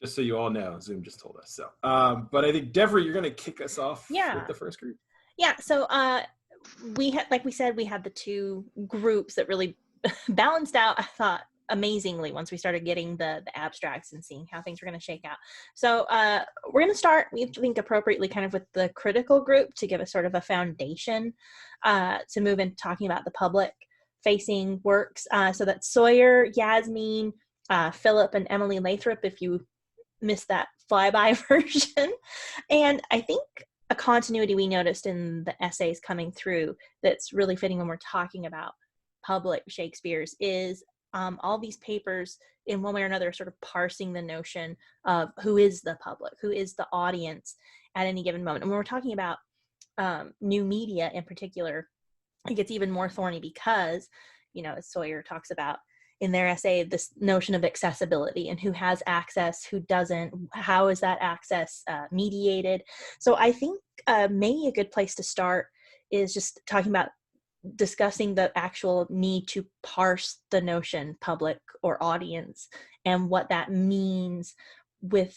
Just so you all know, Zoom just told us. So, but I think Devori, you're going to kick us off with the first group. Yeah. So we had, like we said, we had the two groups that really balanced out, I thought, amazingly once we started getting the abstracts and seeing how things were going to shake out. So we're going to start, we think, appropriately kind of with the critical group to give us sort of a foundation to move into talking about the public facing works. So that's Sawyer, Yasmine, Philip, and Emily Lathrop, if you missed that flyby version. And I think a continuity we noticed in the essays coming through that's really fitting when we're talking about public Shakespeares is all these papers in one way or another sort of parsing the notion of who is the public, who is the audience at any given moment. And when we're talking about new media in particular, it gets even more thorny because, you know, as Sawyer talks about in their essay, this notion of accessibility and who has access, who doesn't, how is that access mediated. So I think maybe a good place to start is just talking about discussing the actual need to parse the notion public or audience and what that means with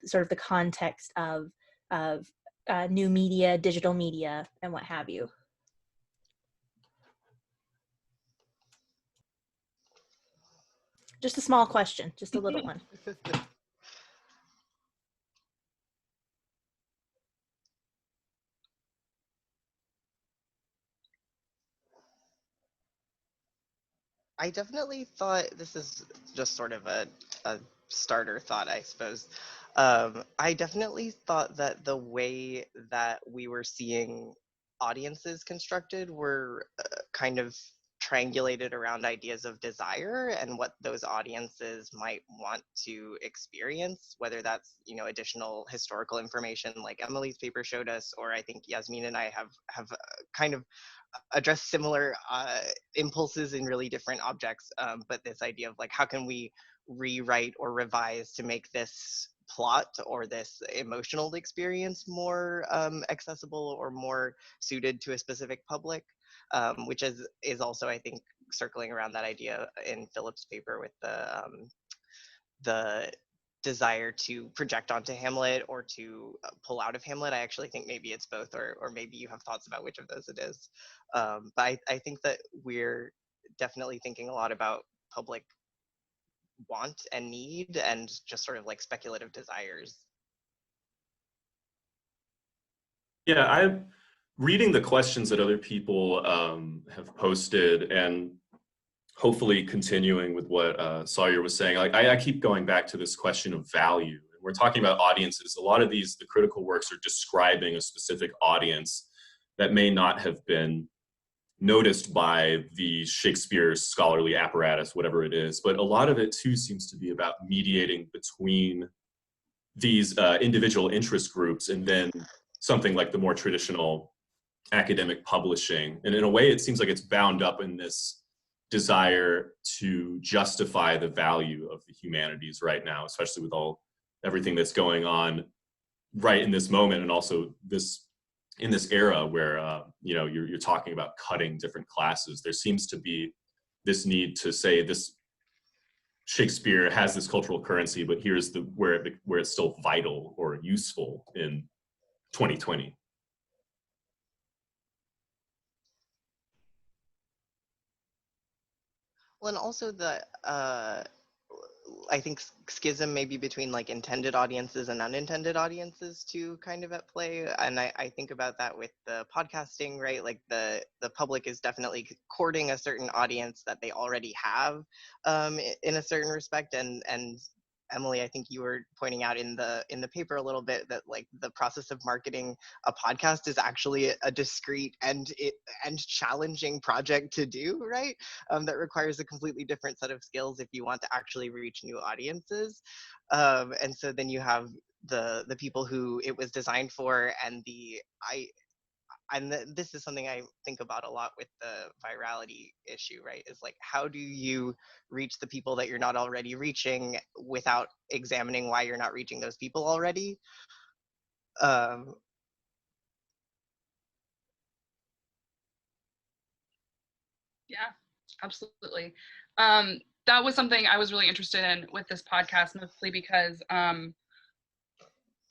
sort of the context of new media, digital media, and what have you. Just a small question, just a little one. I definitely thought, this is just sort of a starter thought, I suppose. I definitely thought that the way that we were seeing audiences constructed were kind of triangulated around ideas of desire and what those audiences might want to experience, whether that's, you know, additional historical information like Emily's paper showed us, or I think Yasmine and I have kind of address similar impulses in really different objects, but this idea of like, how can we rewrite or revise to make this plot or this emotional experience more accessible or more suited to a specific public, which is also, I think, circling around that idea in Philip's paper with the desire to project onto Hamlet or to pull out of Hamlet. I actually think maybe it's both, or maybe you have thoughts about which of those it is. But I think that we're definitely thinking a lot about public want and need and just sort of like speculative desires. Yeah, I'm reading the questions that other people have posted and hopefully continuing with what Sawyer was saying. Like I keep going back to this question of value. We're talking about audiences. A lot of the critical works are describing a specific audience that may not have been noticed by the Shakespeare scholarly apparatus, whatever it is. But a lot of it too seems to be about mediating between these individual interest groups and then something like the more traditional academic publishing. And in a way, it seems like it's bound up in this desire to justify the value of the humanities right now, especially with everything that's going on right in this moment, and also in this era where you know, you're talking about cutting different classes. There seems to be this need to say this Shakespeare has this cultural currency, but here's where it's still vital or useful in 2020. Well, and also I think schism maybe between like intended audiences and unintended audiences too, kind of at play. And I think about that with the podcasting, right? Like the public is definitely courting a certain audience that they already have in a certain respect. And Emily, I think you were pointing out in the paper a little bit that like the process of marketing a podcast is actually a discrete and challenging project to do, right? That requires a completely different set of skills if you want to actually reach new audiences. And so then you have the people who it was designed for, and this is something I think about a lot with the virality issue, right? Is like, how do you reach the people that you're not already reaching without examining why you're not reaching those people already? Yeah, absolutely. that was something I was really interested in with this podcast, mostly because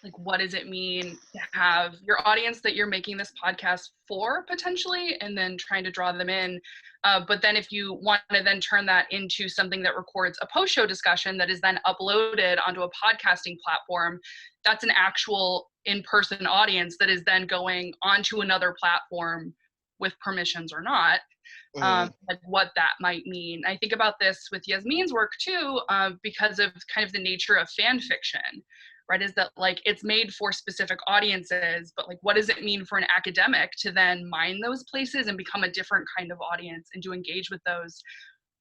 like, what does it mean to have your audience that you're making this podcast for, potentially, and then trying to draw them in. But then if you want to then turn that into something that records a post-show discussion that is then uploaded onto a podcasting platform, that's an actual in-person audience that is then going onto another platform with permissions or not. Like what that might mean. I think about this with Yasmine's work too, because of kind of the nature of fan fiction, right? Is that like it's made for specific audiences, but like what does it mean for an academic to then mine those places and become a different kind of audience and to engage with those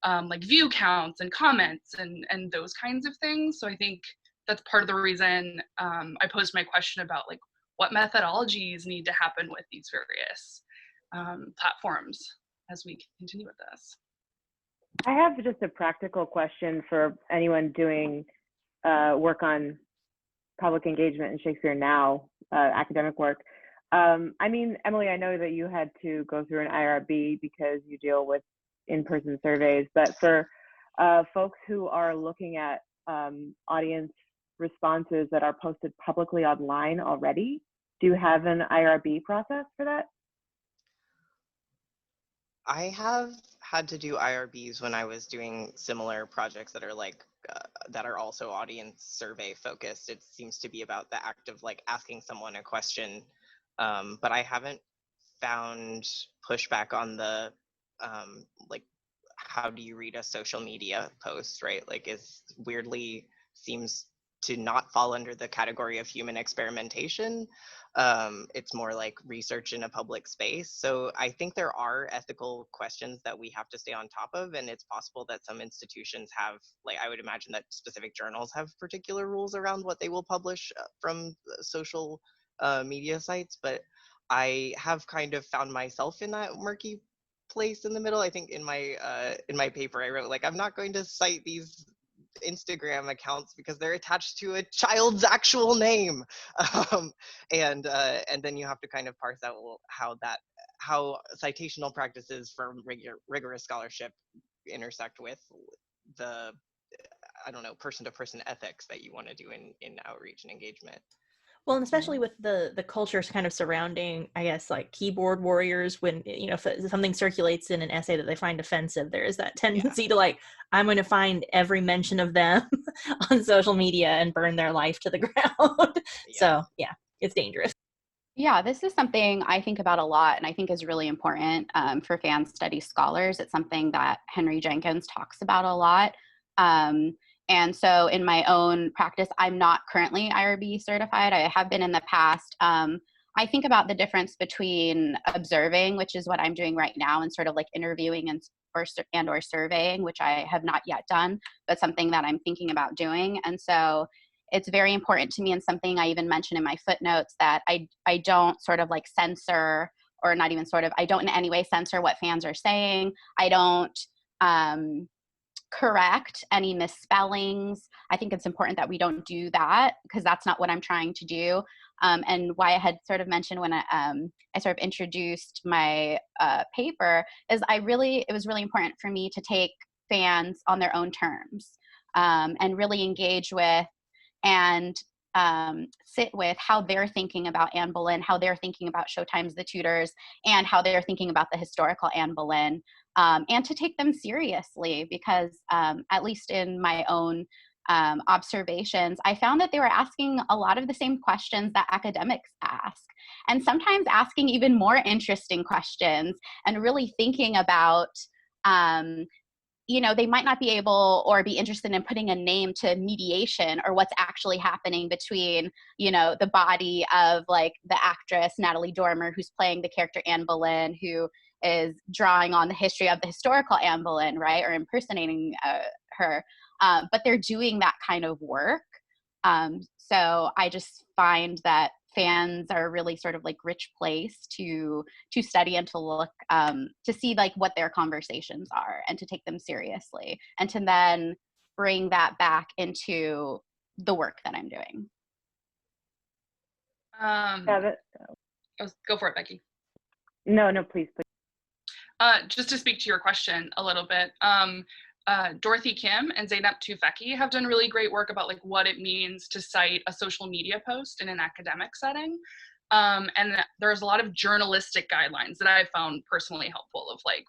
like view counts and comments and those kinds of things. So I think that's part of the reason I posed my question about like what methodologies need to happen with these various platforms as we continue with this. I have just a practical question for anyone doing work on public engagement in Shakespeare now, academic work. I mean, Emily, I know that you had to go through an IRB because you deal with in-person surveys, but for folks who are looking at audience responses that are posted publicly online already, do you have an IRB process for that? I have had to do IRBs when I was doing similar projects that are like that are also audience survey focused. It seems to be about the act of like asking someone a question, but I haven't found pushback on the like how do you read a social media post, right? Like is weirdly seems to not fall under the category of human experimentation. It's more like research in a public space. So I think there are ethical questions that we have to stay on top of, and it's possible that some institutions have, like I would imagine that specific journals have particular rules around what they will publish from social media sites, but I have kind of found myself in that murky place in the middle. I think in my paper I wrote like I'm not going to cite these Instagram accounts because they're attached to a child's actual name, and then you have to kind of parse out how citational practices from rigorous scholarship intersect with the I don't know person-to-person ethics that you want to do in outreach and engagement. Well, and especially with the cultures kind of surrounding, I guess, like keyboard warriors, when, you know, if something circulates in an essay that they find offensive, there is that tendency to like, I'm going to find every mention of them on social media and burn their life to the ground. So yeah, it's dangerous. Yeah, this is something I think about a lot and I think is really important for fan study scholars. It's something that Henry Jenkins talks about a lot. And so in my own practice, I'm not currently IRB certified. I have been in the past. I think about the difference between observing, which is what I'm doing right now, and sort of like interviewing and or surveying, which I have not yet done, but something that I'm thinking about doing. And so it's very important to me, and something I even mentioned in my footnotes, that I don't sort of like censor, or not even sort of, I don't in any way censor what fans are saying. I don't correct any misspellings. I think it's important that we don't do that, because that's not what I'm trying to do. And why I had sort of mentioned when I sort of introduced my paper is it was really important for me to take fans on their own terms, and really engage with and sit with how they're thinking about Anne Boleyn, how they're thinking about Showtime's The Tudors, and how they're thinking about the historical Anne Boleyn, and to take them seriously, because at least in my own observations, I found that they were asking a lot of the same questions that academics ask, and sometimes asking even more interesting questions, and really thinking about you know, they might not be able or be interested in putting a name to mediation or what's actually happening between, you know, the body of like the actress Natalie Dormer, who's playing the character Anne Boleyn, who is drawing on the history of the historical Anne Boleyn, right, or impersonating her. But they're doing that kind of work. So I just find that fans are a really sort of like rich place to study and to look, to see like what their conversations are and to take them seriously, and to then bring that back into the work that I'm doing. Go for it, Becky. No, please. Just to speak to your question a little bit, Dorothy Kim and Zeynep Tufekci have done really great work about like what it means to cite a social media post in an academic setting. And there's a lot of journalistic guidelines that I've found personally helpful of like,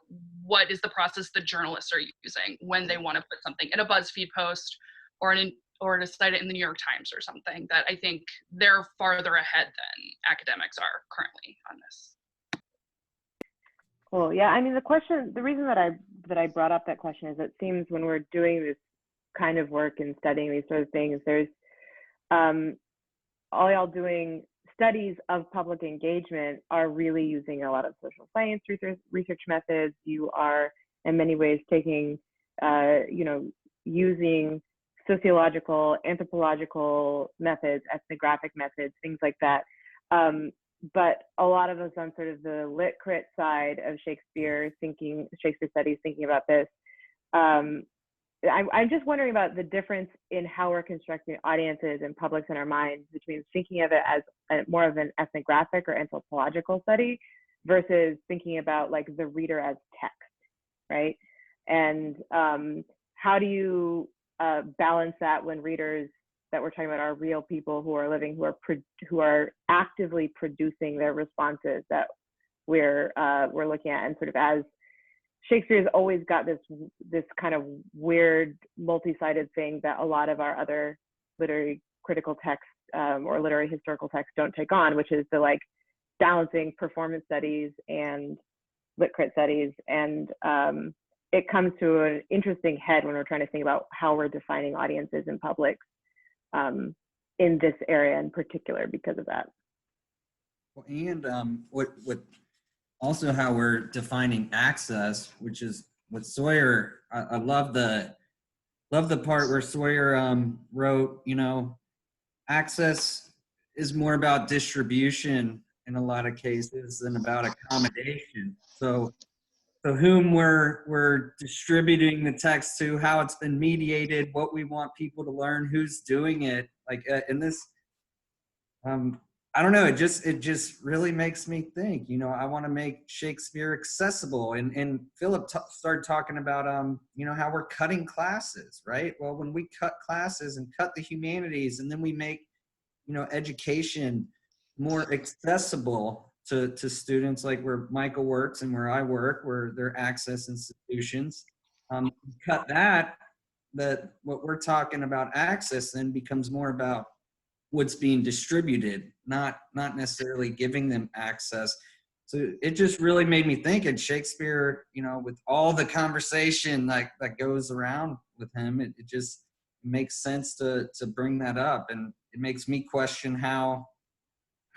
what is the process that journalists are using when they want to put something in a BuzzFeed post or or to cite it in the New York Times or something, that I think they're farther ahead than academics are currently on this. Cool. Yeah, I mean, the reason that I brought up that question is it seems when we're doing this kind of work and studying these sort of things, there's all y'all doing studies of public engagement are really using a lot of social science research methods. You are in many ways taking, using sociological, anthropological methods, ethnographic methods, things like that. But a lot of us on sort of the lit crit side of Shakespeare studies, thinking about this, I'm just wondering about the difference in how we're constructing audiences and publics in our minds between thinking of it as more of an ethnographic or anthropological study versus thinking about like the reader as text, right? And how do you balance that when readers that we're talking about are real people who are living, who are actively producing their responses that we're looking at, and sort of as Shakespeare's always got this kind of weird multi-sided thing that a lot of our other literary critical texts or literary historical texts don't take on, which is the like balancing performance studies and lit crit studies. And it comes to an interesting head when we're trying to think about how we're defining audiences and publics in this area in particular because of that. Well, and what also how we're defining access, which is what Sawyer, I love the part where Sawyer wrote, access is more about distribution in a lot of cases than about accommodation. So whom we're distributing the text to, how it's been mediated, what we want people to learn, who's doing it. Like in this, I don't know, it just really makes me think, I want to make Shakespeare accessible. And Philip started talking about, how we're cutting classes, right? Well, when we cut classes and cut the humanities, and then we make, education more accessible to students, like where Michael works and where I work, where they're access institutions, cut that what we're talking about access then becomes more about what's being distributed, not necessarily giving them access. So it just really made me think, and Shakespeare, with all the conversation that goes around with him, it just makes sense to bring that up. And it makes me question how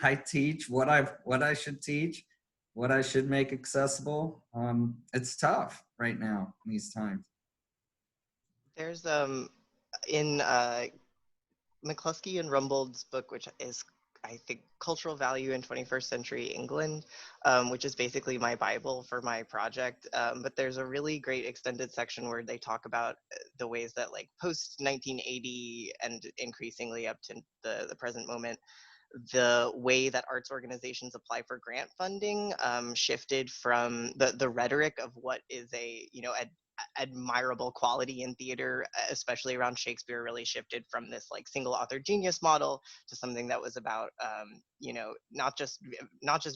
I teach, what I should teach, what I should make accessible. It's tough right now in these times. There's in McCluskey and Rumbold's book, which is, I think, Cultural Value in 21st Century England, which is basically my Bible for my project. But there's a really great extended section where they talk about the ways that, like, post-1980 and increasingly up to the present moment, the way that arts organizations apply for grant funding shifted from the rhetoric of what is a, admirable quality in theater, especially around Shakespeare, really shifted from this like single author genius model to something that was about not just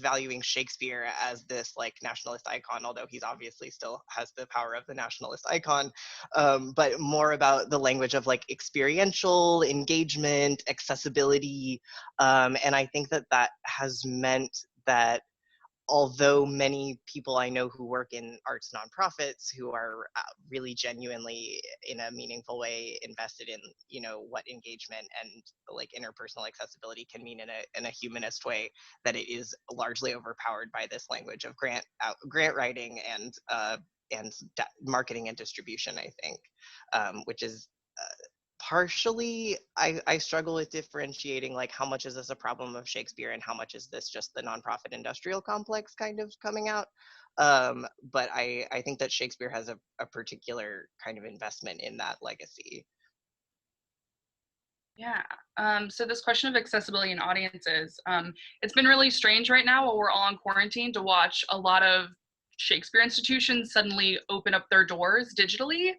valuing Shakespeare as this like nationalist icon, although he's obviously still has the power of the nationalist icon, but more about the language of like experiential engagement, accessibility, and I think that has meant that although many people I know who work in arts nonprofits who are really genuinely in a meaningful way invested in, what engagement and like interpersonal accessibility can mean in a humanist way, that it is largely overpowered by this language of grant writing and marketing and distribution, I think, which is partially, I struggle with differentiating, like, how much is this a problem of Shakespeare and how much is this just the nonprofit industrial complex kind of coming out. But I think that Shakespeare has a particular kind of investment in that legacy. Yeah, so this question of accessibility in audiences, it's been really strange right now while we're all on quarantine to watch a lot of Shakespeare institutions suddenly open up their doors digitally.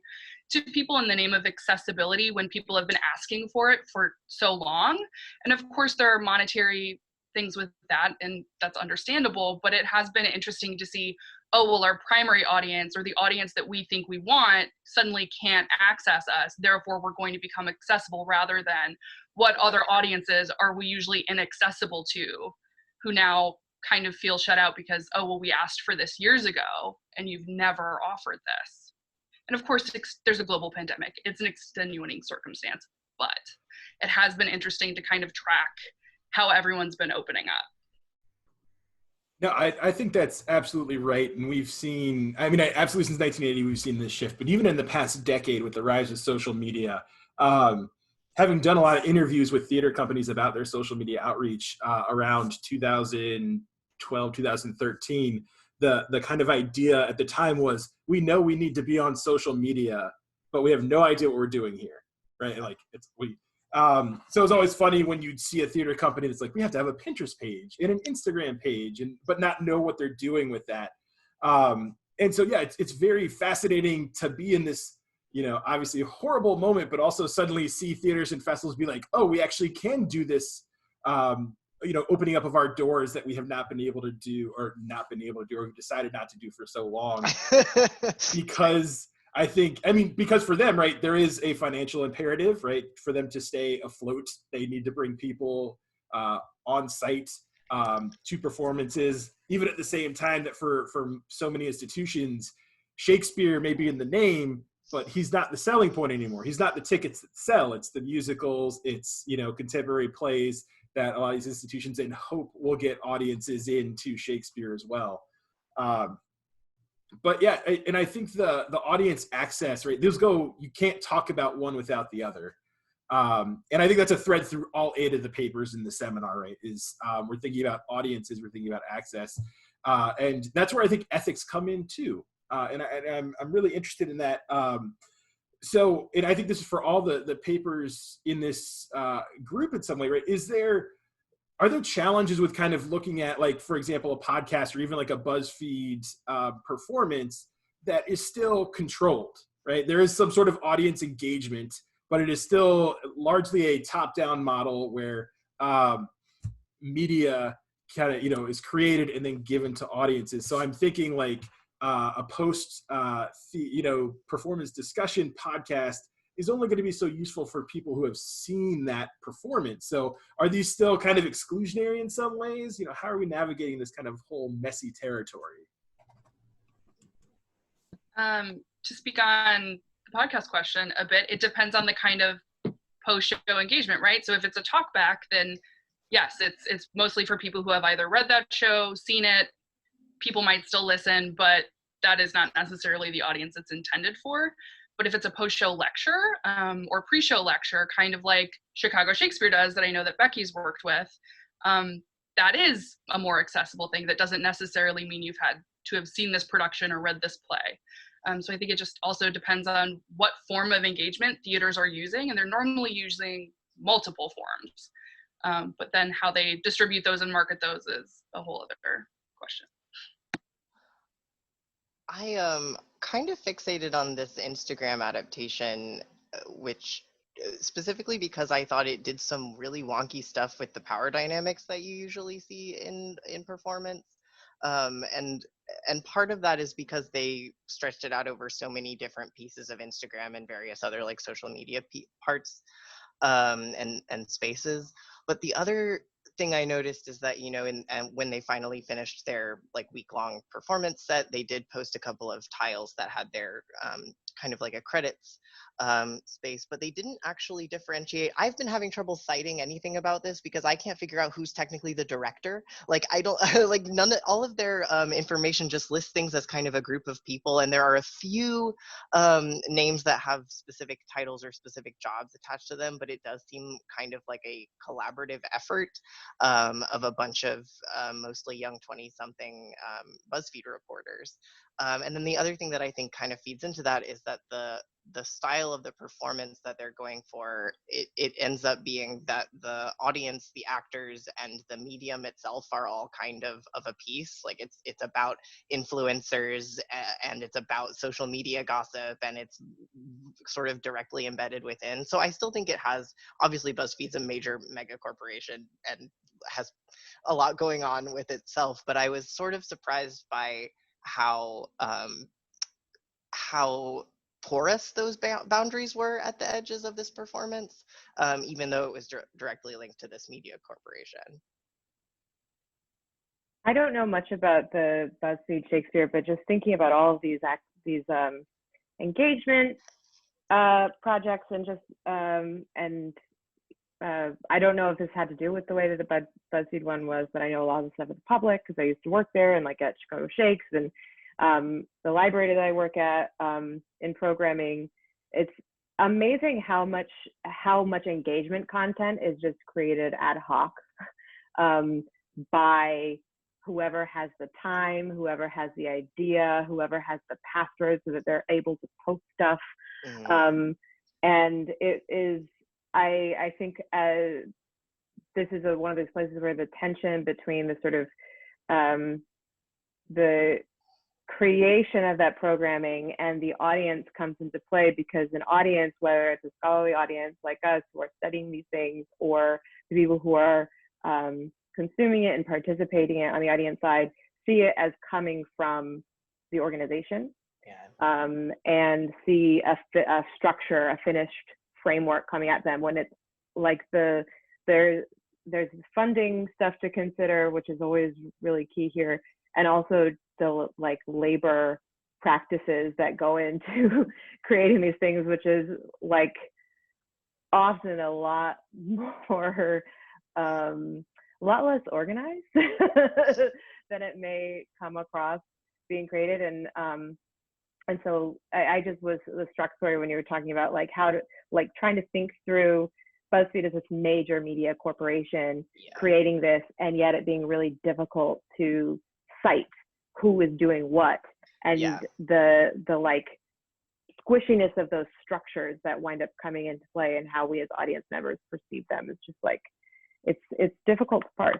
to people in the name of accessibility when people have been asking for it for so long. And of course, there are monetary things with that, and that's understandable, but it has been interesting to see, oh, well, our primary audience, or the audience that we think we want, suddenly can't access us, therefore we're going to become accessible, rather than what other audiences are we usually inaccessible to, who now kind of feel shut out because, oh, well, we asked for this years ago and you've never offered this. And of course, there's a global pandemic. It's an extenuating circumstance, but it has been interesting to kind of track how everyone's been opening up. No, I think that's absolutely right. And we've seen, I mean, absolutely since 1980, we've seen this shift. But even in the past decade with the rise of social media, having done a lot of interviews with theater companies about their social media outreach around 2012, 2013, the kind of idea at the time was, we know we need to be on social media, but we have no idea what we're doing here, right? Like, so it's always funny when you'd see a theater company that's like, we have to have a Pinterest page and an Instagram page, but not know what they're doing with that. And so, yeah, it's very fascinating to be in this, obviously a horrible moment, but also suddenly see theaters and festivals be like, oh, we actually can do this, opening up of our doors that we have not been able to do, or we've decided not to do for so long. Because because for them, right, there is a financial imperative, right, for them to stay afloat. They need to bring people on site to performances, even at the same time that for so many institutions, Shakespeare may be in the name, but he's not the selling point anymore. He's not the tickets that sell. It's the musicals, it's, contemporary plays that a lot of these institutions in hope will get audiences into Shakespeare as well. But yeah, and I think the audience access, right, you can't talk about one without the other. And I think that's a thread through all 8 of the papers in the seminar, right, is we're thinking about audiences, we're thinking about access. And that's where I think ethics come in too. And I'm really interested in that. So, and I think this is for all the papers in this group in some way, right? Are there challenges with kind of looking at, like, for example, a podcast or even like a BuzzFeed performance that is still controlled, right? There is some sort of audience engagement, but it is still largely a top-down model where media kind of, is created and then given to audiences. So I'm thinking like a post, performance discussion podcast is only going to be so useful for people who have seen that performance. So are these still kind of exclusionary in some ways? How are we navigating this kind of whole messy territory? To speak on the podcast question a bit, it depends on the kind of post-show engagement, right? So if it's a talk back, then yes, it's mostly for people who have either read that show, seen it. People might still listen, but that is not necessarily the audience it's intended for. But if it's a post-show lecture or pre-show lecture, kind of like Chicago Shakespeare does, that I know that Becky's worked with, that is a more accessible thing. That doesn't necessarily mean you've had to have seen this production or read this play. So I think it just also depends on what form of engagement theaters are using, and they're normally using multiple forms. But then how they distribute those and market those is a whole other question. I kind of fixated on this Instagram adaptation, which specifically because I thought it did some really wonky stuff with the power dynamics that you usually see in performance. And part of that is because they stretched it out over so many different pieces of Instagram and various other like social media parts and spaces. But the other thing I noticed is that, and when they finally finished their like week-long performance set, they did post a couple of tiles that had their kind of like a credits space, but they didn't actually differentiate. I've been having trouble citing anything about this because I can't figure out who's technically the director. Like I don't like all of their information just lists things as kind of a group of people, and there are a few names that have specific titles or specific jobs attached to them, but it does seem kind of like a collaborative effort of a bunch of mostly young 20-something BuzzFeed reporters. And then the other thing that I think kind of feeds into that is that the style of the performance that they're going for, it ends up being that the audience, the actors, and the medium itself are all kind of a piece. Like it's about influencers, and it's about social media gossip, and it's sort of directly embedded within. So I still think it has, obviously BuzzFeed's a major mega corporation and has a lot going on with itself, but I was sort of surprised by how porous those boundaries were at the edges of this performance, even though it was directly linked to this media corporation. I don't know much about the BuzzFeed Shakespeare, but just thinking about all of these engagement projects, and just I don't know if this had to do with the way that the BuzzFeed one was, but I know a lot of the stuff is public because I used to work there and like at Chicago Shakes, and the library that I work at in programming. It's amazing how much engagement content is just created ad hoc by whoever has the time, whoever has the idea, whoever has the password so that they're able to post stuff. And it is, I think this is one of those places where the tension between the sort of the creation of that programming and the audience comes into play, because an audience, whether it's a scholarly audience like us who are studying these things, or the people who are consuming it and participating in it on the audience side, see it as coming from the organization, and see a structure, a finished framework coming at them, when it's like there's funding stuff to consider, which is always really key here, and also the like labor practices that go into creating these things, which is like often a lot more a lot less organized than it may come across being created. And so I just was struck, sorry, when you were talking about like how to, like trying to think through BuzzFeed as this major media corporation creating this, and yet it being really difficult to cite who is doing what, and the like squishiness of those structures that wind up coming into play, and how we as audience members perceive them is just like, it's difficult to parse.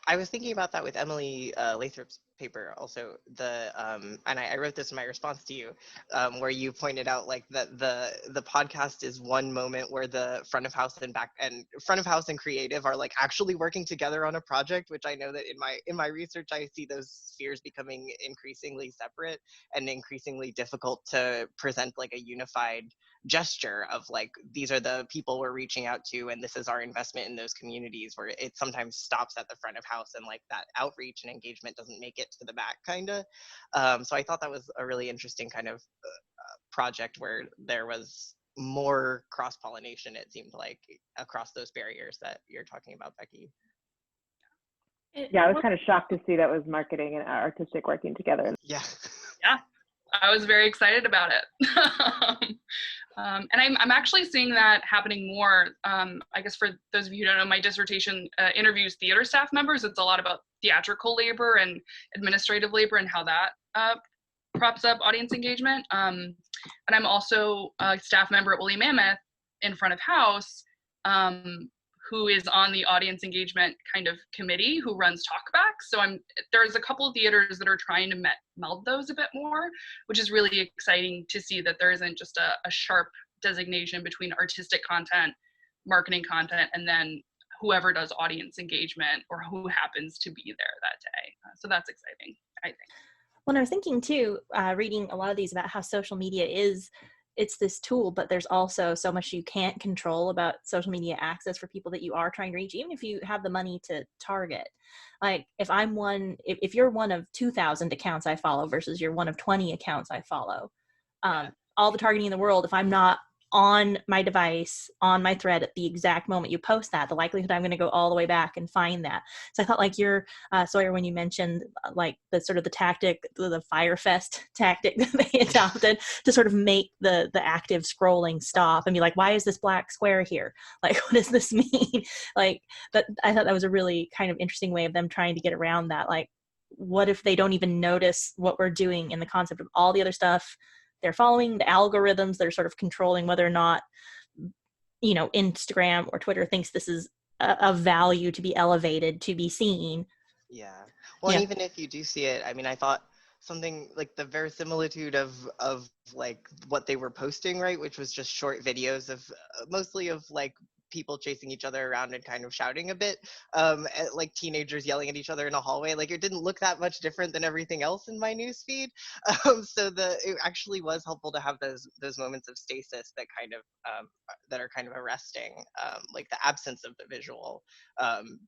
I was thinking about that with Emily Lathrop's paper also, and I wrote this in my response to you, where you pointed out like that the podcast is one moment where the front of house and creative are like actually working together on a project, which I know that in my research I see those spheres becoming increasingly separate and increasingly difficult to present like a unified gesture of like, these are the people we're reaching out to and this is our investment in those communities, where it sometimes stops at the front of house and like that outreach and engagement doesn't make it to the back kind of. So I thought that was a really interesting kind of project where there was more cross-pollination, it seemed like, across those barriers that you're talking about, Becky. Yeah, I was kind of shocked to see that was marketing and artistic working together. Yeah, I was very excited about it. And I'm actually seeing that happening more. I guess for those of you who don't know, my dissertation interviews theater staff members. It's a lot about theatrical labor and administrative labor and how that props up audience engagement. And I'm also a staff member at Woolly Mammoth in front of house, who is on the audience engagement kind of committee who runs talkbacks. So there's a couple of theaters that are trying to meld those a bit more, which is really exciting to see that there isn't just a sharp designation between artistic content, marketing content, and then whoever does audience engagement or who happens to be there that day. So that's exciting, I think. Well, and I was thinking too, reading a lot of these about how social media it's this tool, but there's also so much you can't control about social media access for people that you are trying to reach, even if you have the money to target. Like if you're one of 2,000 accounts I follow versus you're one of 20 accounts I follow, all the targeting in the world, if I'm not on my device, on my thread at the exact moment you post that, the likelihood I'm going to go all the way back and find that. So I thought like your Sawyer, when you mentioned like the sort of the tactic, the Firefest tactic that they adopted to sort of make the active scrolling stop and be like, why is this black square here? Like, what does this mean? Like, but I thought that was a really kind of interesting way of them trying to get around that. Like, what if they don't even notice what we're doing in the concept of all the other stuff they're following, the algorithms that are sort of controlling whether or not, you know, Instagram or Twitter thinks this is a value to be elevated, to be seen. Yeah. Well, and even if you do see it, I mean, I thought something like the verisimilitude of like what they were posting, right, which was just short videos of mostly of like people chasing each other around and kind of shouting a bit, like teenagers yelling at each other in a hallway. Like, it didn't look that much different than everything else in my newsfeed. So it actually was helpful to have those moments of stasis that kind of that are kind of arresting, like the absence of the visual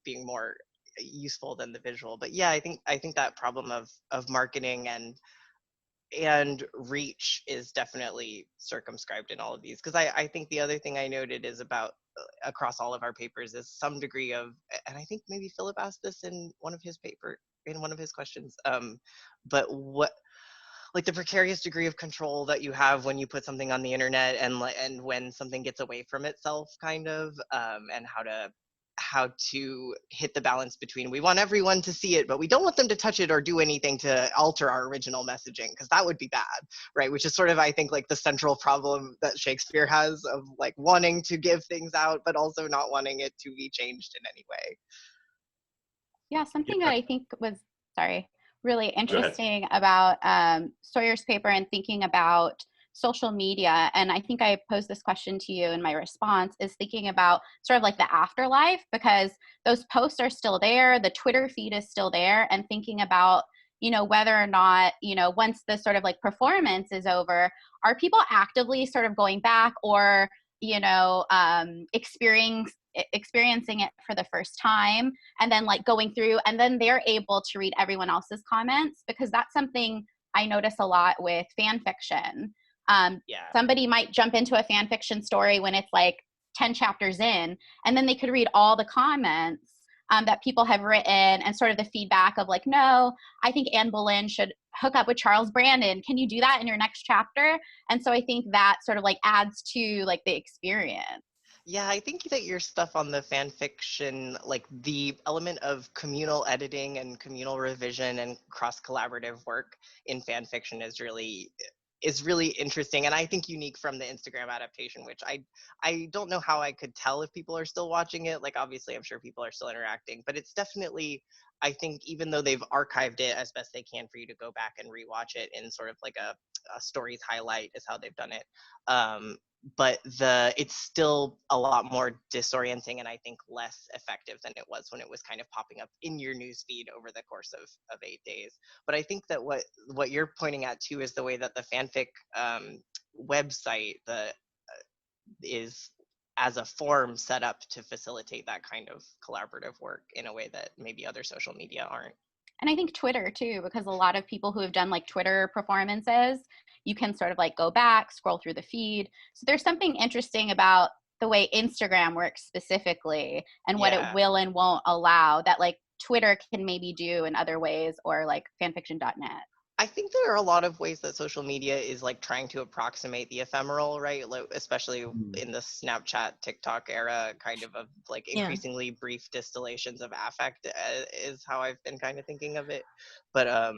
being more useful than the visual. But yeah, I think that problem of marketing and reach is definitely circumscribed in all of these, because I think the other thing I noted is about across all of our papers is some degree of, and I think maybe Philip asked this in one of his questions, but what, like the precarious degree of control that you have when you put something on the internet, and when something gets away from itself, kind of, and how to hit the balance between, we want everyone to see it, but we don't want them to touch it or do anything to alter our original messaging, because that would be bad, right? Which is sort of, I think, like the central problem that Shakespeare has, of like wanting to give things out, but also not wanting it to be changed in any way. Yeah, something that I think was, really interesting about Sawyer's paper and thinking about social media, and I think I posed this question to you in my response, is thinking about sort of like the afterlife, because those posts are still there, the Twitter feed is still there, and thinking about, you know, whether or not, you know, once the sort of like performance is over, are people actively sort of going back, or, you know, experiencing it for the first time, and then like going through, and then they're able to read everyone else's comments, because that's something I notice a lot with fan fiction. Somebody might jump into a fan fiction story when it's like 10 chapters in, and then they could read all the comments that people have written, and sort of the feedback of like, no, I think Anne Boleyn should hook up with Charles Brandon. Can you do that in your next chapter? And so I think that sort of like adds to like the experience. Yeah, I think that your stuff on the fan fiction, like the element of communal editing and communal revision and cross-collaborative work in fan fiction is really interesting, and I think unique from the Instagram adaptation, which I don't know how I could tell if people are still watching it. Like, obviously I'm sure people are still interacting, but it's definitely, I think, even though they've archived it as best they can for you to go back and rewatch it in sort of like a stories highlight is how they've done it, but it's still a lot more disorienting, and I think less effective than it was when it was kind of popping up in your newsfeed over the course of 8 days. But I think that what you're pointing at too is the way that the fanfic website is as a form set up to facilitate that kind of collaborative work in a way that maybe other social media aren't. And I think Twitter too, because a lot of people who have done like Twitter performances, you can sort of like go back, scroll through the feed. So there's something interesting about the way Instagram works specifically, and what it will and won't allow, that like Twitter can maybe do in other ways, or like fanfiction.net. I think there are a lot of ways that social media is like trying to approximate the ephemeral, right? Like, especially in the Snapchat, TikTok era, kind of like increasingly brief distillations of affect is how I've been kind of thinking of it. But well,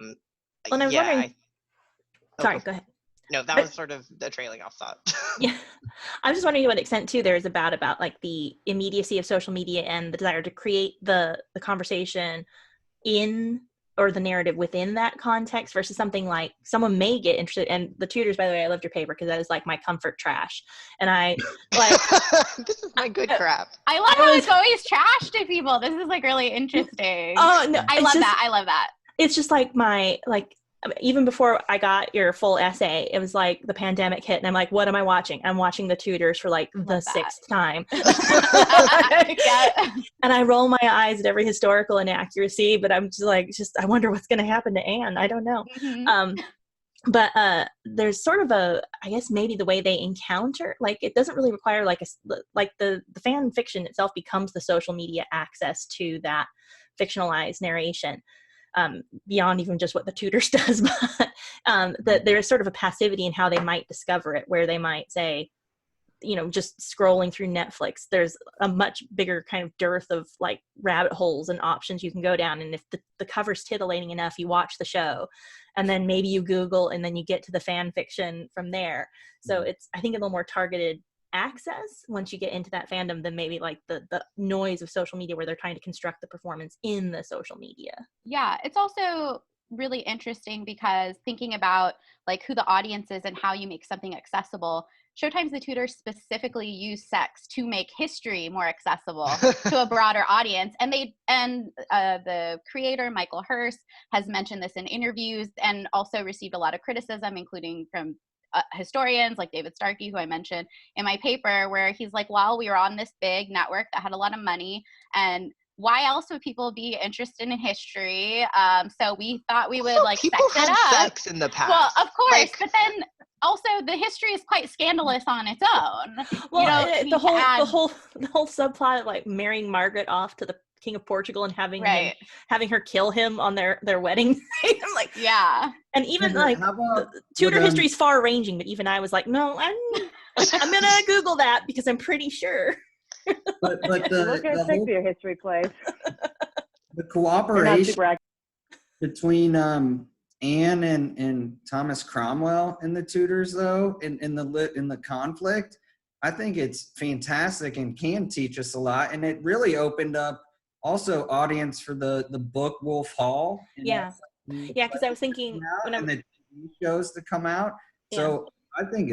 and I was wondering. Sorry, go ahead. No, that was sort of the trailing off thought. Yeah, I was just wondering to what extent too there is about like the immediacy of social media and the desire to create the conversation in, or the narrative within that context, versus something like someone may get interested. And the tutors, by the way, I loved your paper because that is like my comfort trash. And I like this is my good crap. I love how it's always trash to people. This is like really interesting. Oh no, I love that. It's just like even before I got your full essay, it was like the pandemic hit, and I'm like, what am I watching? I'm watching the tutors for like the 6th time. And I roll my eyes at every historical inaccuracy, but I'm just like, I wonder what's going to happen to Anne. I don't know. Mm-hmm. But there's sort of I guess maybe the way they encounter, like, it doesn't really require the fan fiction itself becomes the social media access to that fictionalized narration. Beyond even just what the tutors does, but that there is sort of a passivity in how they might discover it, where they might say, just scrolling through Netflix, there's a much bigger kind of dearth of like rabbit holes and options you can go down. And if the cover's titillating enough, you watch the show, and then maybe you Google, and then you get to the fan fiction from there. So it's, I think, a little more targeted access once you get into that fandom than maybe like the noise of social media where they're trying to construct the performance in the social media. Yeah, it's also really interesting because thinking about like who the audience is and how you make something accessible, Showtime's The Tudors specifically use sex to make history more accessible to a broader audience. And the creator, Michael Hurst, has mentioned this in interviews and also received a lot of criticism, including from historians like David Starkey, who I mentioned in my paper, where he's like, well, we were on this big network that had a lot of money, and why else would people be interested in history? So we thought we would like people sex it had up. sex in the past. Well, of course, Like, but then also the history is quite scandalous on its own. Well, The whole the whole subplot of like marrying Margaret off to the King of Portugal and having her kill him on their wedding night. I'm like, yeah. And even like the Tudor history is far ranging, but even I was like, no, I'm gonna Google that because I'm pretty sure. But Look at Shakespeare history plays. the cooperation between Anne and Thomas Cromwell and the Tudors, though, in the conflict, I think it's fantastic and can teach us a lot. And it really opened up also audience for the book Wolf Hall. Yeah, because I was thinking and the TV shows to come out. So I think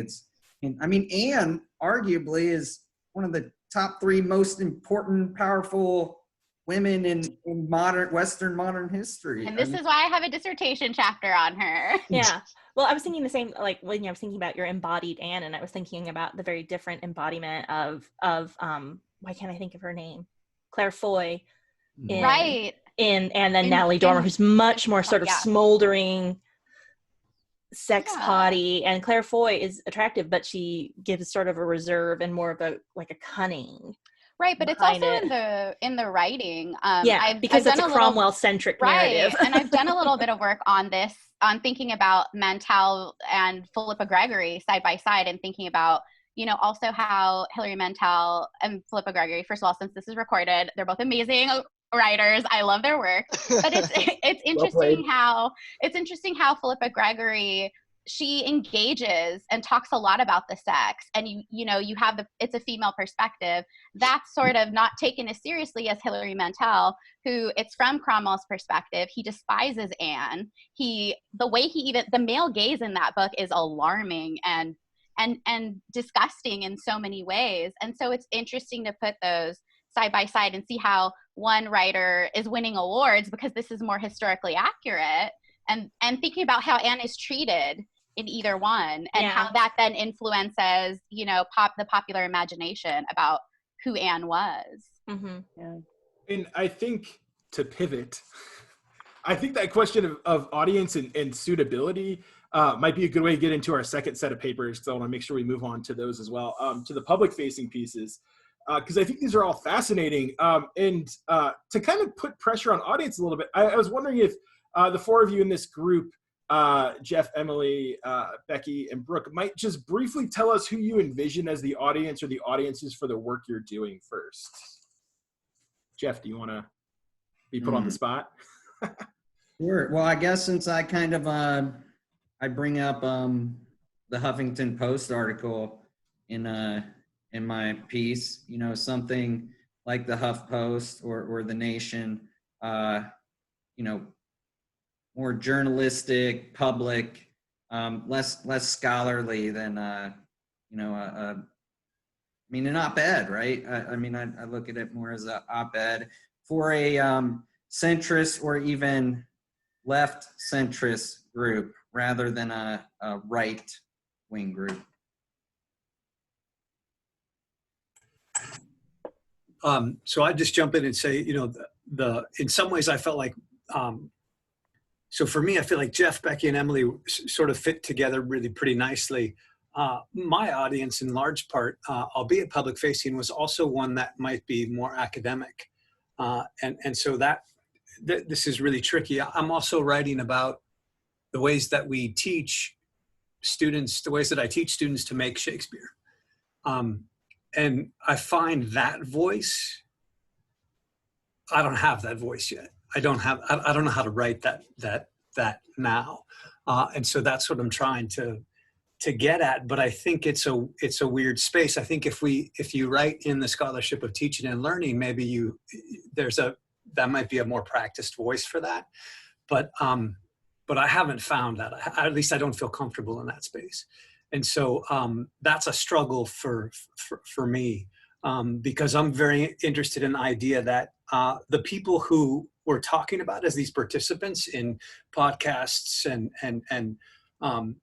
Anne arguably is one of the top 3 most important, powerful women in Western modern history. And this is why I have a dissertation chapter on her. Yeah. Well, I was thinking the same, like when I was thinking about your embodied Anne, and I was thinking about the very different embodiment of why can't I think of her name? Claire Foy. And then Natalie Dormer, who's much more sort of smoldering sex potty, and Claire Foy is attractive, but she gives sort of a reserve and more of a cunning. Right, but it's also in the writing. Because it's a Cromwell-centric narrative. And I've done a little bit of work on this, on thinking about Mantell and Philippa Gregory side by side, and thinking about, also how Hilary Mantell and Philippa Gregory, first of all, since this is recorded, they're both amazing writers. I love their work. But it's interesting how Philippa Gregory, she engages and talks a lot about the sex, and you have it's a female perspective that's sort of not taken as seriously as Hilary Mantel, who it's from Cromwell's perspective. He despises Anne. The male gaze in that book is alarming and disgusting in so many ways. And so it's interesting to put those side by side and see how one writer is winning awards because this is more historically accurate, and thinking about how Anne is treated in either one, and how that then influences, the popular imagination about who Anne was. Mm-hmm. Yeah. And I think, to pivot, I think that question of audience and suitability might be a good way to get into our second set of papers, because I want to make sure we move on to those as well, to the public-facing pieces, because I think these are all fascinating. And to kind of put pressure on audience a little bit, I was wondering if the 4 of you in this group, Jeff, Emily, Becky, and Brooke, might just briefly tell us who you envision as the audience or the audiences for the work you're doing first. Jeff, do you want to be put on the spot? Sure. Well, I guess since I kind of I bring up the Huffington Post article in my piece, something like the Huff Post or the Nation, more journalistic, public, less scholarly than an op-ed, right? I look at it more as an op-ed for a centrist or even left centrist group rather than a right-wing group. So I just jump in and say, in some ways I felt like, so for me, I feel like Jeff, Becky, and Emily sort of fit together really pretty nicely. My audience, in large part, albeit public facing, was also one that might be more academic. And so this is really tricky. I'm also writing about the ways that we teach students, the ways that I teach students to make Shakespeare. And I find that voice, I don't have that voice yet. I don't know how to write that now. And so that's what I'm trying to get at. But I think it's a weird space. I think if you write in the scholarship of teaching and learning, maybe that might be a more practiced voice for that. But I haven't found that. At least I don't feel comfortable in that space. And so that's a struggle for me, because I'm very interested in the idea that the people who we're talking about as these participants in podcasts and on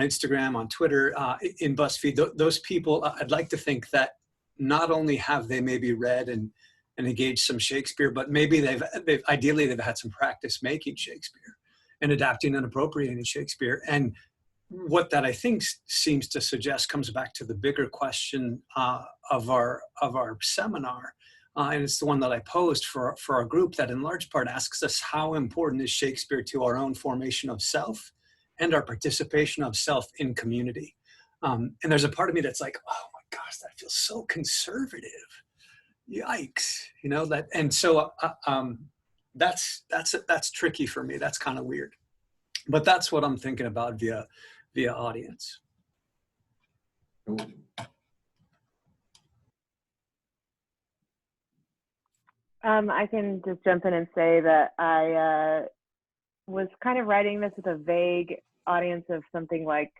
Instagram, on Twitter, in BuzzFeed, those people, I'd like to think that not only have they maybe read and engaged some Shakespeare, but maybe they've ideally had some practice making Shakespeare and adapting and appropriating Shakespeare. And what that I think seems to suggest comes back to the bigger question of our seminar, and it's the one that I posed for our group, that in large part asks us, how important is Shakespeare to our own formation of self and our participation of self in community? And there's a part of me that's like, oh my gosh, that feels so conservative. Yikes, that. And so that's tricky for me. That's kind of weird, but that's what I'm thinking about via audience. I can just jump in and say that I was kind of writing this with a vague audience of something like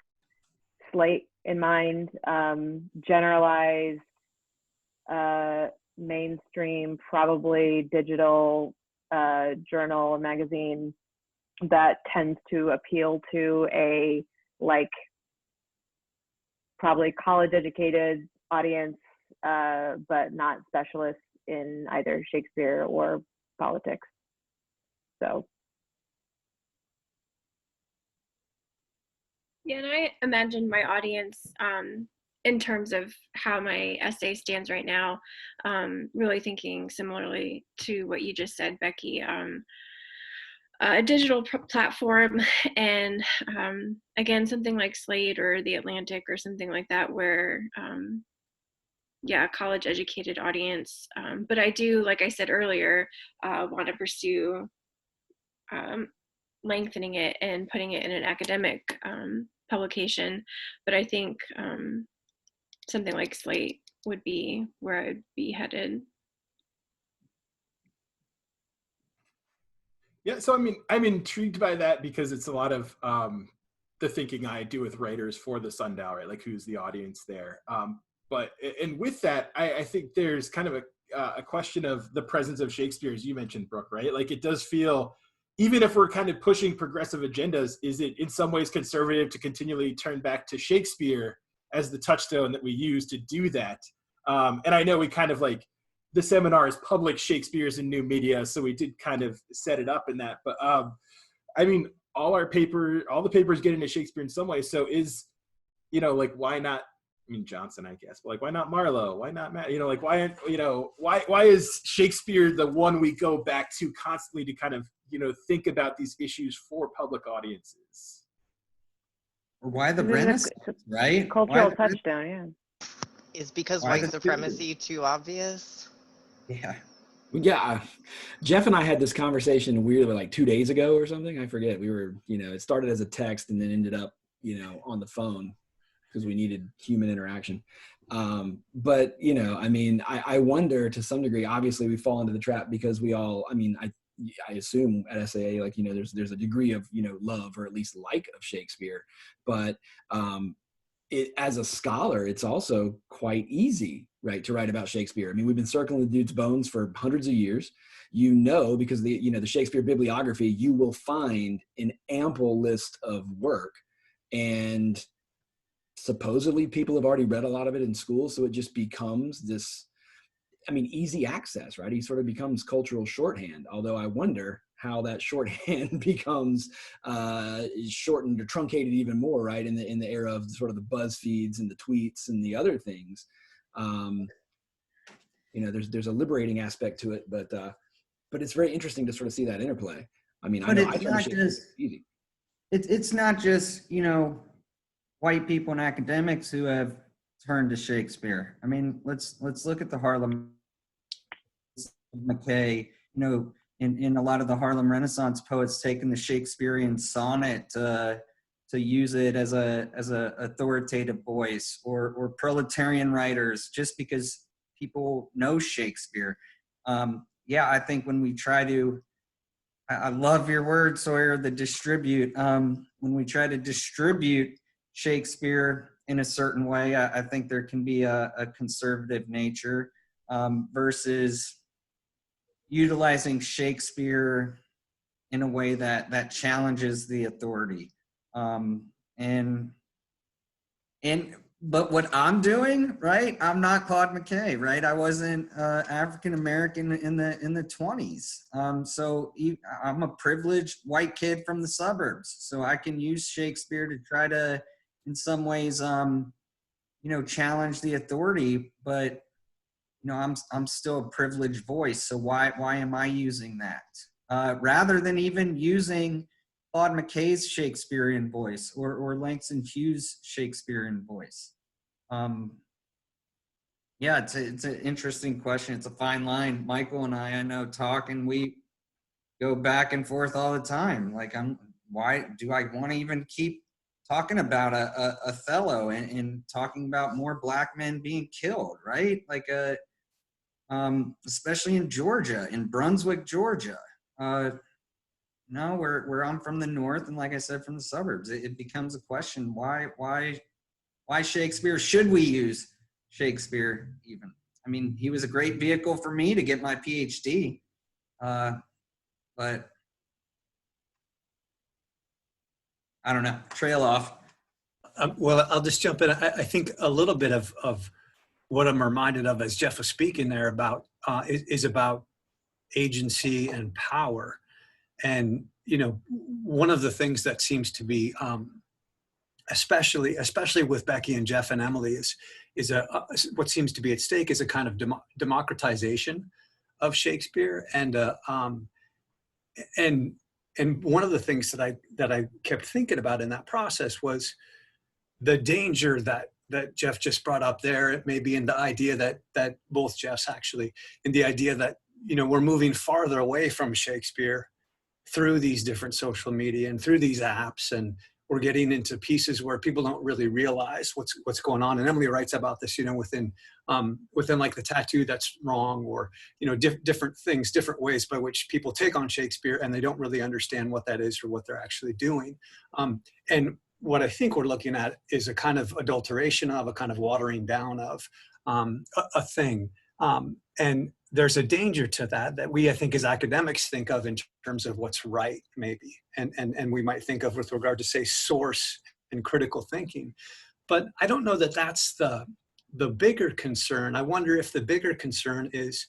Slate in mind, generalized, mainstream, probably digital journal, magazine that tends to appeal to a probably college educated audience, but not specialists in either Shakespeare or politics. So. Yeah, and I imagine my audience, in terms of how my essay stands right now, really thinking similarly to what you just said, Becky. A digital platform, and again, something like Slate or The Atlantic or something like that, where a college educated audience, but I do, like I said earlier, want to pursue lengthening it and putting it in an academic publication. But I think something like Slate would be where I'd be headed. Yeah, so I'm intrigued by that, because it's a lot of the thinking I do with writers for the Sundial, right? Like, who's the audience there? But with that, I think there's kind of a question of the presence of Shakespeare, as you mentioned, Brooke, right? Like, it does feel, even if we're kind of pushing progressive agendas, is it in some ways conservative to continually turn back to Shakespeare as the touchstone that we use to do that? And I know we kind of the seminar is public Shakespeares in new media, so we did kind of set it up in that. But all the papers get into Shakespeare in some way. So is, why not? Johnson, I guess, but why not Marlowe? Why not Matt? Why is Shakespeare the one we go back to constantly to kind of think about these issues for public audiences? Or why the Renaissance, right? Cultural touchstone, yeah. Is because white supremacy too obvious? Yeah. Jeff and I had this conversation weirdly 2 days ago or something. I forget. We were, it started as a text and then ended up, on the phone because we needed human interaction. But, I wonder to some degree, obviously we fall into the trap because we all, I assume at SAA, there's a degree of, love or at least of Shakespeare, but as a scholar, it's also quite easy, right, to write about Shakespeare. We've been circling the dude's bones for hundreds of years, because the Shakespeare bibliography, you will find an ample list of work, and supposedly people have already read a lot of it in school. So it just becomes this, easy access, right? He sort of becomes cultural shorthand, although I wonder how that shorthand becomes shortened or truncated even more, right? In the era of sort of the BuzzFeeds and the tweets and the other things. There's a liberating aspect to it, but it's very interesting to sort of see that interplay. It's not just white people and academics who have turn to Shakespeare. I mean, let's look at the Harlem McKay. You know, in a lot of the Harlem Renaissance poets taking the Shakespearean sonnet to use it as a authoritative voice, or proletarian writers, just because people know Shakespeare. Yeah, I think when we try to, I love your word, Sawyer, the distribute. When we try to distribute Shakespeare in a certain way, I think there can be a conservative nature versus utilizing Shakespeare in a way that challenges the authority. But what I'm doing, right? I'm not Claude McKay, right? I wasn't African American in the 20s. So I'm a privileged white kid from the suburbs. So I can use Shakespeare to try to, in some ways, challenge the authority. But I'm still a privileged voice. So why am I using that rather than even using Claude McKay's Shakespearean voice or Langston Hughes' Shakespearean voice? Yeah, it's an interesting question. It's a fine line. Michael and I know, talk, and we go back and forth all the time. Like, why do I want to even keep talking about Othello and talking about more Black men being killed, right? Like, especially in Georgia, in Brunswick, Georgia. No, where I'm from the north, and like I said, from the suburbs, it becomes a question: why Shakespeare? Should we use Shakespeare even? I mean, he was a great vehicle for me to get my PhD, but I don't know. Trail off. Well, I'll just jump in. I think a little bit of what I'm reminded of as Jeff was speaking there about is about agency and power. And, one of the things that seems to be, especially with Becky and Jeff and Emily, is what seems to be at stake is a kind of democratization of Shakespeare. And one of the things that I kept thinking about in that process was the danger that Jeff just brought up there. It may be in the idea that both Jeffs actually, in the idea that, we're moving farther away from Shakespeare through these different social media and through these apps, and we're getting into pieces where people don't really realize what's going on. And Emily writes about this, within like the tattoo that's wrong, or different things, different ways by which people take on Shakespeare, and they don't really understand what that is or what they're actually doing. And what I think we're looking at is a kind of adulteration of, a kind of watering down of a thing. And there's a danger to that we, I think, as academics, think of in terms of what's right, maybe. And we might think of with regard to, say, source and critical thinking. But I don't know that that's the bigger concern. I wonder if the bigger concern is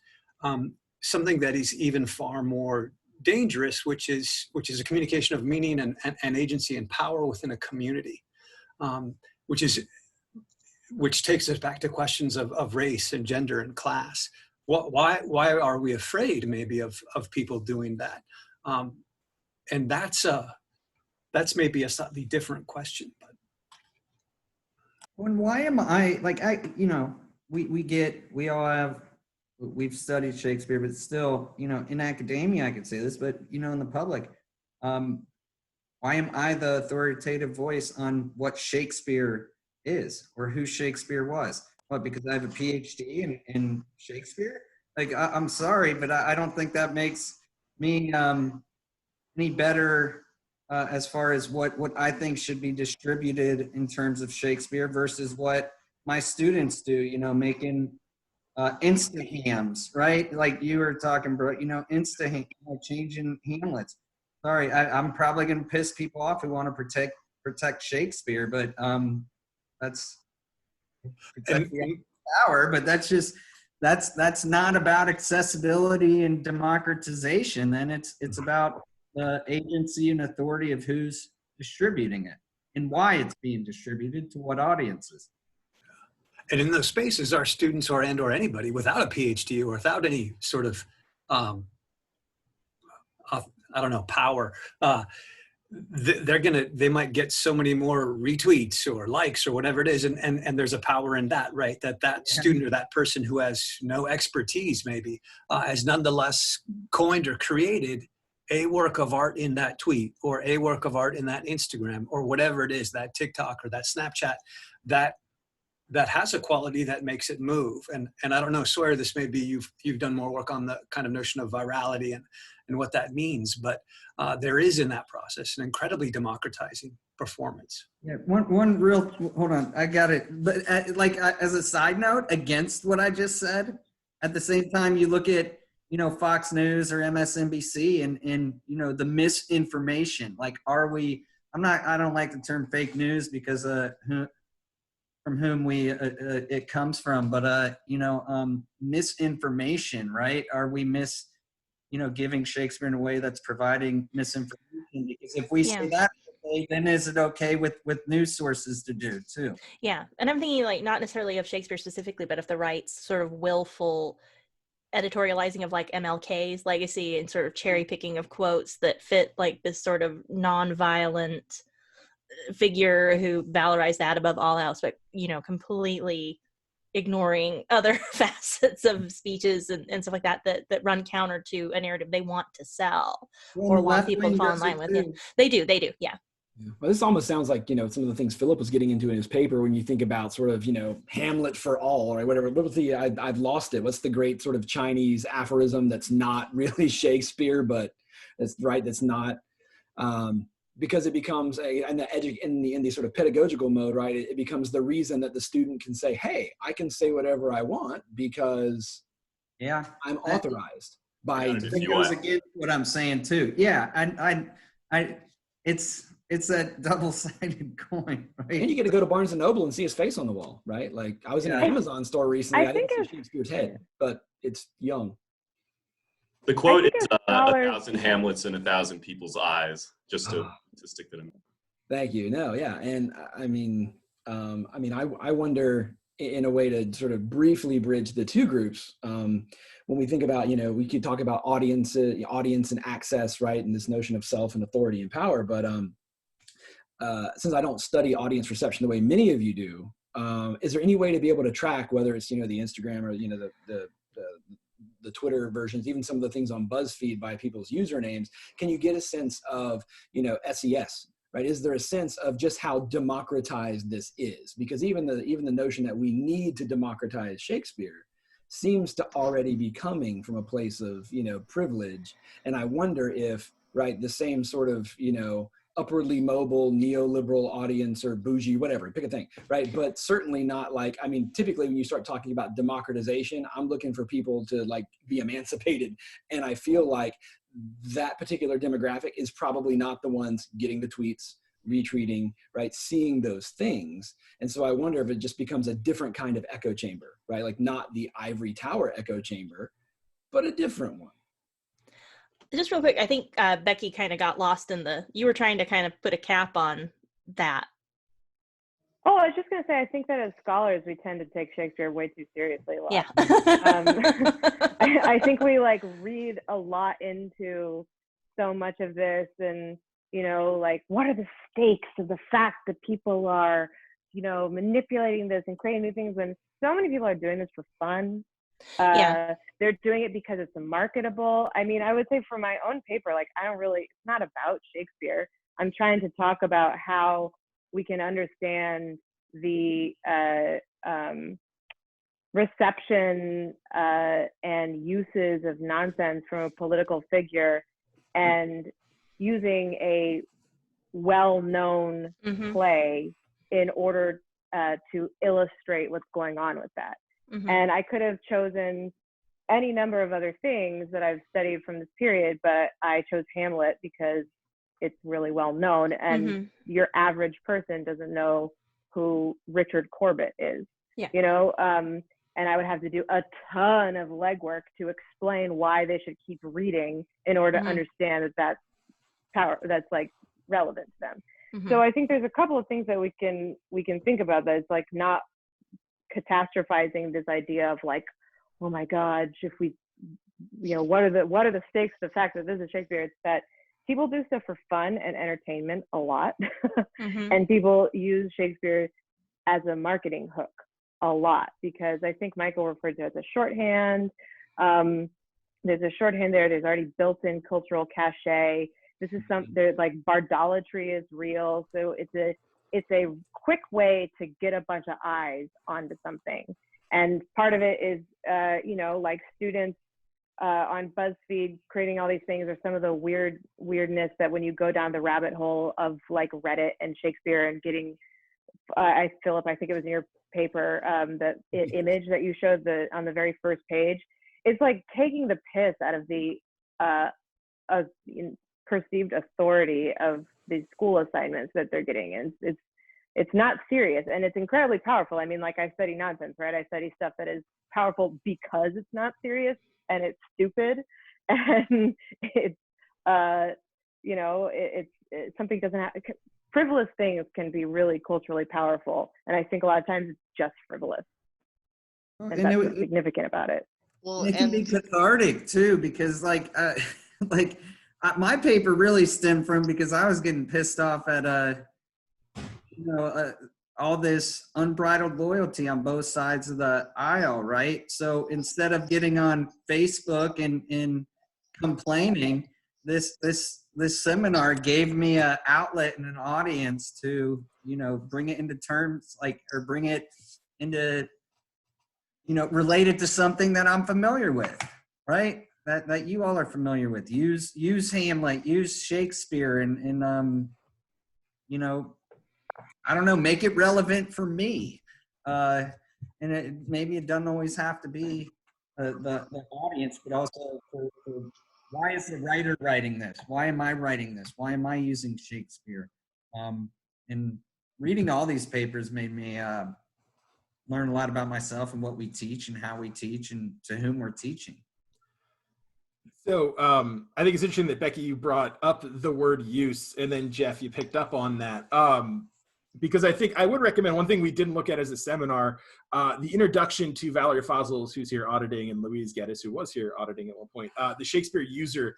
something that is even far more dangerous, which is a communication of meaning and agency and power within a community, which takes us back to questions of race and gender and class. Why are we afraid, maybe, of people doing that? And that's maybe a slightly different question. But When why am I like we've studied Shakespeare, but still, in academia I could say this, but in the public, why am I the authoritative voice on what Shakespeare is or who Shakespeare was? What, because I have a PhD in Shakespeare? Like, I'm sorry, but I don't think that makes me any better as far as what I think should be distributed in terms of Shakespeare versus what my students do, making Insta-hams, right? Like you were talking, Brooke, Insta-ham, changing Hamlets. Sorry, I'm probably going to piss people off who want to protect Shakespeare, but that's power. But that's not about accessibility and democratization. Then it's about the agency and authority of who's distributing it and why it's being distributed to what audiences. And in those spaces, our students or anybody without a PhD or without any sort of, power, they might get so many more retweets or likes or whatever it is, and there's a power in that, right? That student or that person who has no expertise maybe has nonetheless coined or created a work of art in that tweet, or a work of art in that Instagram, or whatever it is, that TikTok or that Snapchat, that has a quality that makes it move. And I don't know, Sawyer, this may be you've done more work on the kind of notion of virality and what that means, but there is in that process an incredibly democratizing performance. Yeah, one real, hold on, I got it. But as a side note, against what I just said, at the same time, you look at, Fox News or MSNBC and the misinformation. Like, I don't like the term fake news because from whom it comes from, but misinformation, right? Are we giving Shakespeare in a way that's providing misinformation? Because if we say that, then is it okay with news sources to do too? Yeah, and I'm thinking like not necessarily of Shakespeare specifically, but of the right's sort of willful editorializing of like MLK's legacy and sort of cherry picking of quotes that fit like this sort of non-violent figure who valorized that above all else, but completely ignoring other facets of speeches and stuff like that run counter to a narrative they want to sell or want people to fall in line with. Yeah, they do, yeah. Well, this almost sounds like, some of the things Philip was getting into in his paper when you think about sort of, Hamlet for all, or whatever. What was I've lost it. What's the great sort of Chinese aphorism that's not really Shakespeare, but that's not, because it becomes in the sort of pedagogical mode, right? It becomes the reason that the student can say, hey, I can say whatever I want because I'm authorized by. It goes against what I'm saying too. Yeah, it's a double-sided coin, right? And you get to go to Barnes & Noble and see his face on the wall, right? Like I was in an Amazon store recently. I didn't see Shakespeare's head, but it's young. The quote is 1,000 Hamlets in 1,000 people's eyes, just to stick that in. Thank you. No, yeah. And I wonder, in a way to sort of briefly bridge the two groups, when we think about, we could talk about audience and access, right? And this notion of self and authority and power. But since I don't study audience reception the way many of you do, is there any way to be able to track whether it's, the Instagram or, the Twitter versions, even some of the things on BuzzFeed by people's usernames? Can you get a sense of, SES, right? Is there a sense of just how democratized this is? Because even the notion that we need to democratize Shakespeare seems to already be coming from a place of, privilege. And I wonder if, right, the same sort of, upwardly mobile neoliberal audience or bougie, whatever, pick a thing, right? But certainly not like, typically when you start talking about democratization, I'm looking for people to like be emancipated. And I feel like that particular demographic is probably not the ones getting the tweets, retweeting, right? Seeing those things. And so I wonder if it just becomes a different kind of echo chamber, right? Like not the ivory tower echo chamber, but a different one. Just real quick, I think Becky kind of got lost you were trying to kind of put a cap on that. Oh, I was just going to say, I think that as scholars, we tend to take Shakespeare way too seriously a lot. Yeah. I think we like read a lot into so much of this and, like what are the stakes of the fact that people are, manipulating this and creating new things when so many people are doing this for fun. They're doing it because it's marketable. I would say for my own paper, like it's not about Shakespeare. I'm trying to talk about how we can understand the reception and uses of nonsense from a political figure and using a well-known play in order to illustrate what's going on with that. And I could have chosen any number of other things that I've studied from this period, but I chose Hamlet because it's really well known and your average person doesn't know who Richard Corbett is. And I would have to do a ton of legwork to explain why they should keep reading in order to understand that's like relevant to them. So I think there's a couple of things that we can think about that it's like not catastrophizing this idea of like, oh my God, if we, what are the stakes of the fact that this is Shakespeare? It's that people do stuff for fun and entertainment a lot. Mm-hmm. And people use Shakespeare as a marketing hook a lot, because I think Michael referred to it as a shorthand. There's a shorthand there. There's already built-in cultural cachet. This is there's like bardolatry is real. So it's a quick way to get a bunch of eyes onto something. And part of it is, like students on BuzzFeed creating all these things, or some of the weirdness that when you go down the rabbit hole of like Reddit and Shakespeare and getting, Philip, I think it was in your paper, the image that you showed on the very first page, it's like taking the piss out of the perceived authority of these school assignments that they're getting. And it's not serious, and it's incredibly powerful. I mean, like, I study nonsense, right? I study stuff that is powerful because it's not serious and it's stupid, and it's it's something doesn't have, frivolous things can be really culturally powerful, and I think a lot of times it's just frivolous, and that's what's significant about it. Well, it can be cathartic too, because like my paper really stemmed from, because I was getting pissed off at all this unbridled loyalty on both sides of the aisle, right? So instead of getting on Facebook and complaining, this seminar gave me an outlet and an audience to, bring it into terms, or bring it into, related to something that I'm familiar with, right? That you all are familiar with. Use Hamlet, use Shakespeare, and I don't know, make it relevant for me. And maybe it doesn't always have to be the audience, but also for why is the writer writing this? Why am I writing this? Why am I using Shakespeare? And reading all these papers made me learn a lot about myself and what we teach and how we teach and to whom we're teaching. So I think it's interesting that, Becky, you brought up the word use, and then Jeff, you picked up on that. Because I think I would recommend one thing we didn't look at as a seminar, the introduction to Valerie Fossil's, who's here auditing, and Louise Geddes, who was here auditing at one point. The Shakespeare user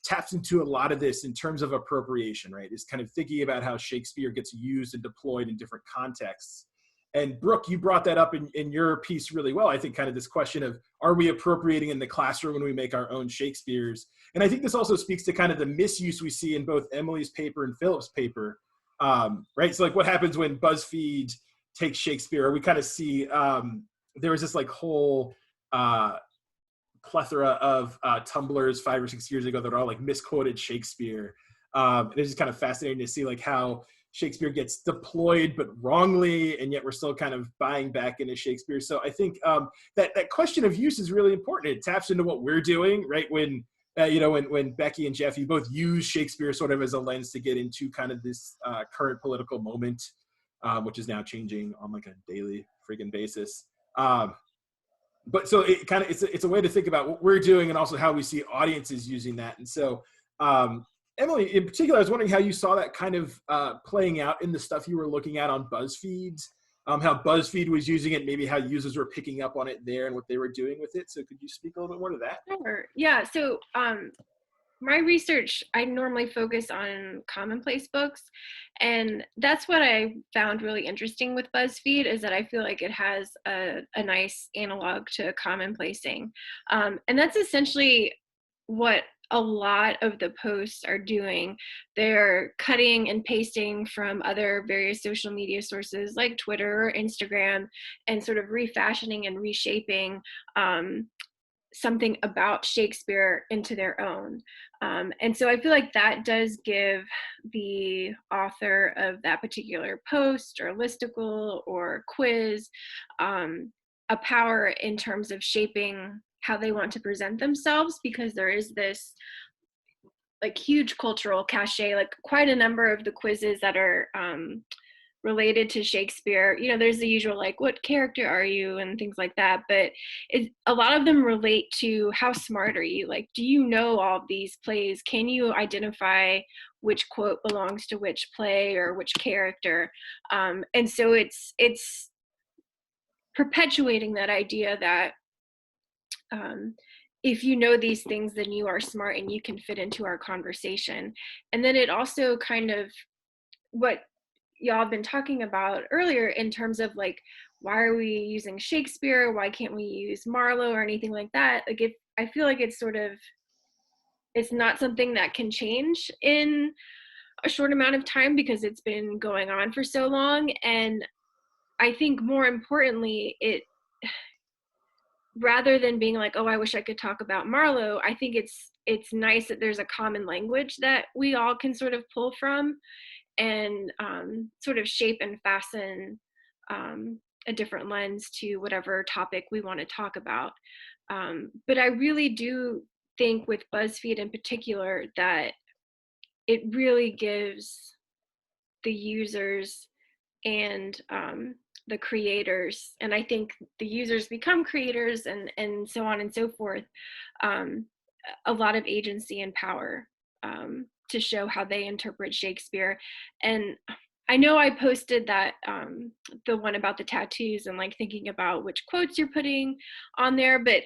taps into a lot of this in terms of appropriation, right? Is kind of thinking about how Shakespeare gets used and deployed in different contexts. And Brooke, you brought that up in your piece really well. I think kind of this question of, are we appropriating in the classroom when we make our own Shakespeares? And I think this also speaks to kind of the misuse we see in both Emily's paper and Philip's paper. Right, so like what happens when BuzzFeed takes Shakespeare? We kind of see there was this like whole plethora of Tumblrs 5 or 6 years ago that are all like misquoted Shakespeare. And it's just kind of fascinating to see like how Shakespeare gets deployed but wrongly, and yet we're still kind of buying back into Shakespeare. So I think that question of use is really important. It taps into what we're doing, right? When when Becky and Jeff, you both use Shakespeare sort of as a lens to get into kind of this current political moment, which is now changing on like a daily friggin' basis. But so it kind of, it's a way to think about what we're doing and also how we see audiences using that. And so Emily, in particular, I was wondering how you saw that kind of playing out in the stuff you were looking at on BuzzFeed, how BuzzFeed was using it, maybe how users were picking up on it there and what they were doing with it. So could you speak a little bit more to that? Sure. Yeah. So my research, I normally focus on commonplace books. And that's what I found really interesting with BuzzFeed, is that I feel like it has a nice analog to commonplacing. And that's essentially what a lot of the posts are doing. They're cutting and pasting from other various social media sources like Twitter or Instagram, and sort of refashioning and reshaping something about Shakespeare into their own. And so I feel like that does give the author of that particular post or listicle or quiz a power in terms of shaping how they want to present themselves, because there is this like huge cultural cachet, like quite a number of the quizzes that are related to Shakespeare. There's the usual like, what character are you, and things like that, but a lot of them relate to how smart are you? Like, do you know all of these plays? Can you identify which quote belongs to which play or which character? And so it's perpetuating that idea that if you know these things, then you are smart and you can fit into our conversation. And then it also kind of, what y'all have been talking about earlier in terms of like, why are we using Shakespeare? Why can't we use Marlowe or anything like that? Like, if I feel like it's sort of, it's not something that can change in a short amount of time because it's been going on for so long. And I think more importantly, it, rather than being like, oh, I wish I could talk about Marlowe, I think it's nice that there's a common language that we all can sort of pull from and sort of shape and fasten a different lens to whatever topic we want to talk about. But I really do think with BuzzFeed in particular that it really gives the users and the creators, and I think the users become creators and so on and so forth, a lot of agency and power to show how they interpret Shakespeare. And I know I posted that the one about the tattoos and like thinking about which quotes you're putting on there, but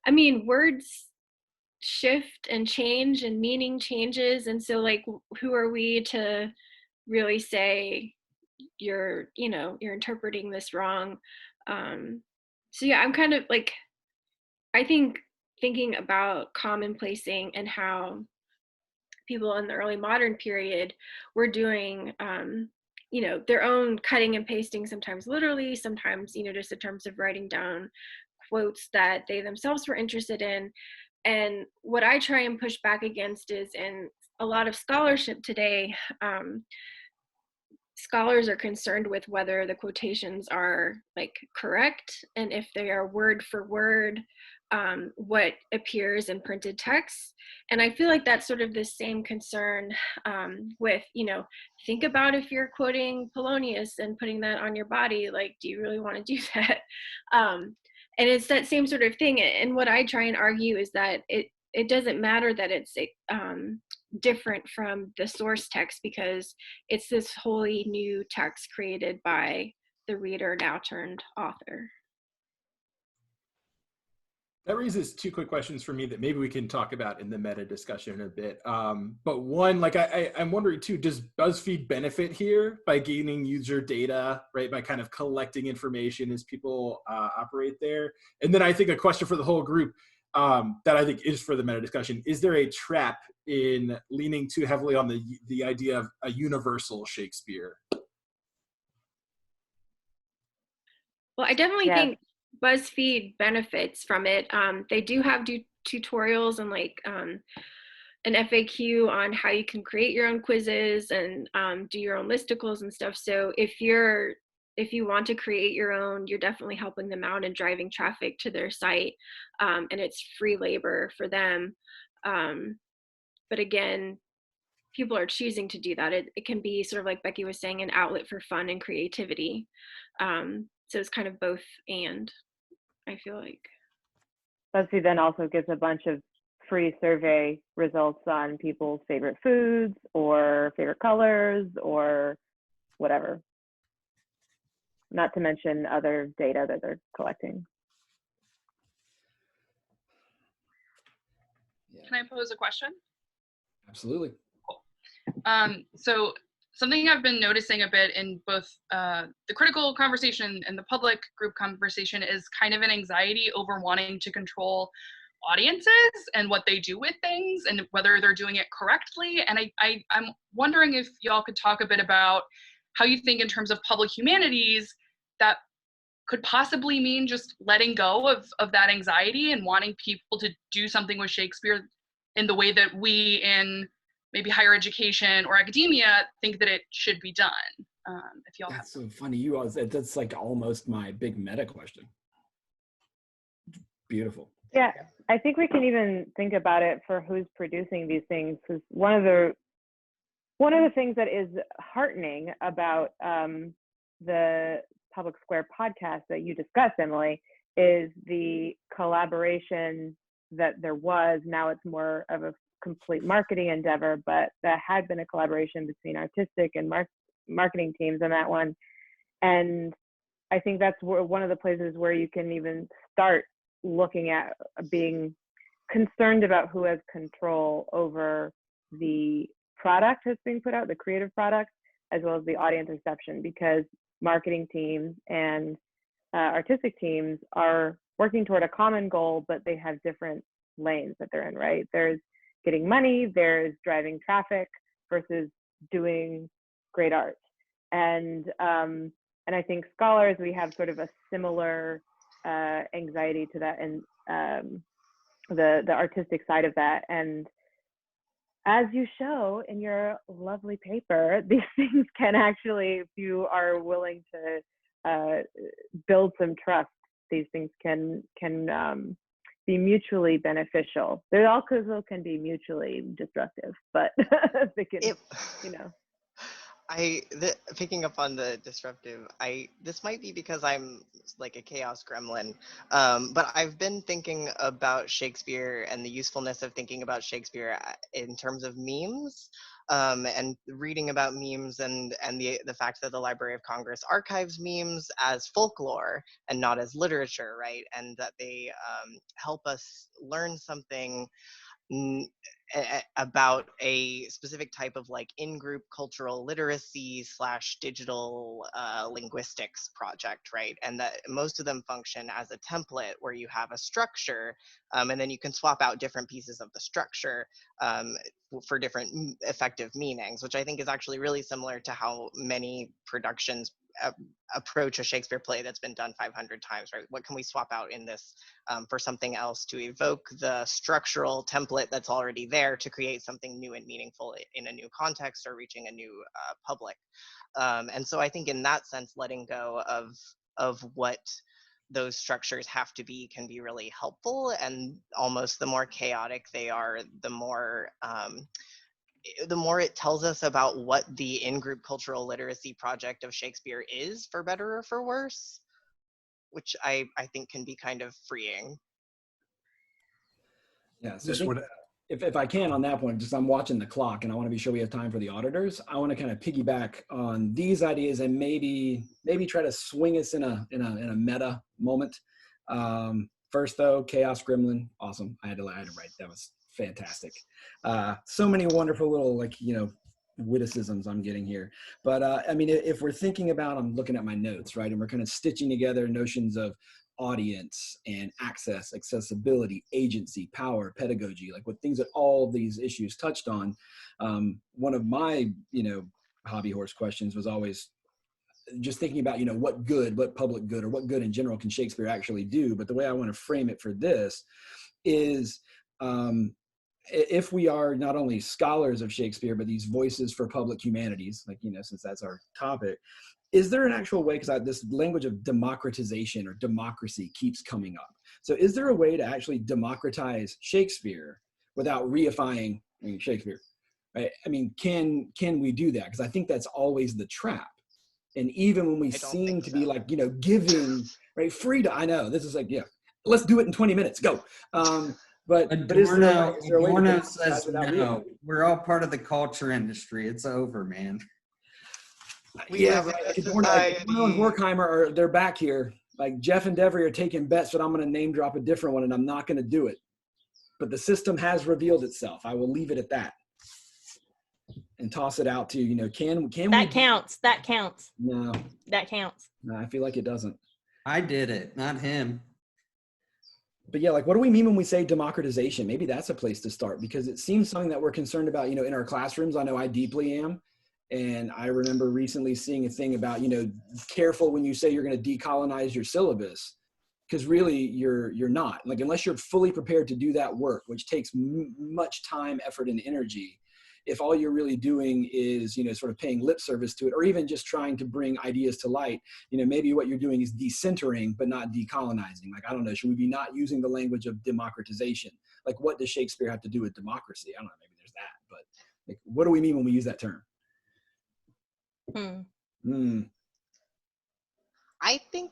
I mean, words shift and change and meaning changes, and so like who are we to really say you're interpreting this wrong? So yeah, I'm kind of like, I think thinking about commonplacing and how people in the early modern period were doing their own cutting and pasting, sometimes literally, sometimes just in terms of writing down quotes that they themselves were interested in. And what I try and push back against is, in a lot of scholarship today, scholars are concerned with whether the quotations are like correct and if they are word for word what appears in printed text. And I feel like that's sort of the same concern with, think about if you're quoting Polonius and putting that on your body, like, do you really want to do that? And it's that same sort of thing. And what I try and argue is that it doesn't matter that it's different from the source text, because it's this wholly new text created by the reader now turned author. That raises two quick questions for me that maybe we can talk about in the meta discussion in a bit. But one, like I'm wondering too, does BuzzFeed benefit here by gaining user data, right? By kind of collecting information as people operate there? And then I think a question for the whole group that I think is for the meta discussion: is there a trap in leaning too heavily on the idea of a universal Shakespeare? Well, I definitely think BuzzFeed benefits from it. They do have tutorials and like an FAQ on how you can create your own quizzes and do your own listicles and stuff. So if you want to create your own, you're definitely helping them out and driving traffic to their site, and it's free labor for them. But again, people are choosing to do that. It can be sort of like Becky was saying, an outlet for fun and creativity. So it's kind of both, and I feel like. BuzzFeed then also gives a bunch of free survey results on people's favorite foods or favorite colors or whatever. Not to mention other data that they're collecting. Can I pose a question? Absolutely. Cool. So something I've been noticing a bit in both the critical conversation and the public group conversation is kind of an anxiety over wanting to control audiences and what they do with things and whether they're doing it correctly. And I'm wondering if y'all could talk a bit about how you think in terms of public humanities that could possibly mean just letting go of that anxiety and wanting people to do something with Shakespeare in the way that we in maybe higher education or academia think that it should be done. If y'all That's so funny. That's like almost my big meta question. Beautiful. Yeah, I think we can even think about it for who's producing these things, because one of the things that is heartening about the Public Square podcast that you discussed, Emily, is the collaboration that there was. Now it's more of a complete marketing endeavor, but that had been a collaboration between artistic and marketing teams on that one. And I think that's one of the places where you can even start looking at being concerned about who has control over the product that's being put out, the creative product, as well as the audience reception, because marketing teams and artistic teams are working toward a common goal, but they have different lanes that they're in, right? There's getting money, there's driving traffic versus doing great art. And I think scholars, we have sort of a similar anxiety to that, and the artistic side of that. And as you show in your lovely paper, these things can actually, if you are willing to build some trust, these things can be mutually beneficial. They also can be mutually destructive, but they can, you know. Picking up on the disruptive, this might be because I'm like a chaos gremlin, but I've been thinking about Shakespeare and the usefulness of thinking about Shakespeare in terms of memes, and reading about memes and the fact that the Library of Congress archives memes as folklore and not as literature, right? And that they help us learn something about a specific type of like in-group cultural literacy / digital linguistics project, right? And that most of them function as a template where you have a structure, and then you can swap out different pieces of the structure for different effective meanings, which I think is actually really similar to how many productions approach a Shakespeare play that's been done 500 times, right? What can we swap out in this for something else to evoke the structural template that's already there to create something new and meaningful in a new context or reaching a new public. And so I think in that sense, letting go of what those structures have to be can be really helpful, and almost the more chaotic they are, the more it tells us about what the in-group cultural literacy project of Shakespeare is, for better or for worse, which I think can be kind of freeing. Yeah, so if I can on that point, just I'm watching the clock and I want to be sure we have time for the auditors. I want to kind of piggyback on these ideas and maybe try to swing us in a meta moment. First though, Chaos Gremlin, awesome. I had to write, that was fantastic. So many wonderful little witticisms I'm getting here. But I mean, if we're thinking about, I'm looking at my notes, right? And we're kind of stitching together notions of audience and access, accessibility, agency, power, pedagogy, like what things that all these issues touched on. One of my, hobby horse questions was always just thinking about, what public good, or what good in general can Shakespeare actually do? But the way I want to frame it for this is, if we are not only scholars of Shakespeare, but these voices for public humanities, since that's our topic, is there an actual way, because this language of democratization or democracy keeps coming up. So is there a way to actually democratize Shakespeare without reifying Shakespeare? Right? I mean, can we do that? Because I think that's always the trap. And even when we seem to be giving, right, freedom, I know this is let's do it in 20 minutes, go. But Adorno says no. We're all part of the culture industry. It's over, man. Adorno and Horkheimer they're back here. Like Jeff and Devori are taking bets that I'm going to name drop a different one, and I'm not going to do it. But the system has revealed itself. I will leave it at that, and toss it out to can that counts. That counts. No, that counts. No, I feel like it doesn't. I did it, not him. But yeah, what do we mean when we say democratization? Maybe that's a place to start, because it seems something that we're concerned about, in our classrooms. I know I deeply am. And I remember recently seeing a thing about, careful when you say you're going to decolonize your syllabus, because really you're not. Unless you're fully prepared to do that work, which takes much time, effort, and energy, if all you're really doing is, sort of paying lip service to it, or even just trying to bring ideas to light, maybe what you're doing is decentering, but not decolonizing. I don't know, should we be not using the language of democratization? What does Shakespeare have to do with democracy? I don't know, maybe there's that, but what do we mean when we use that term? I think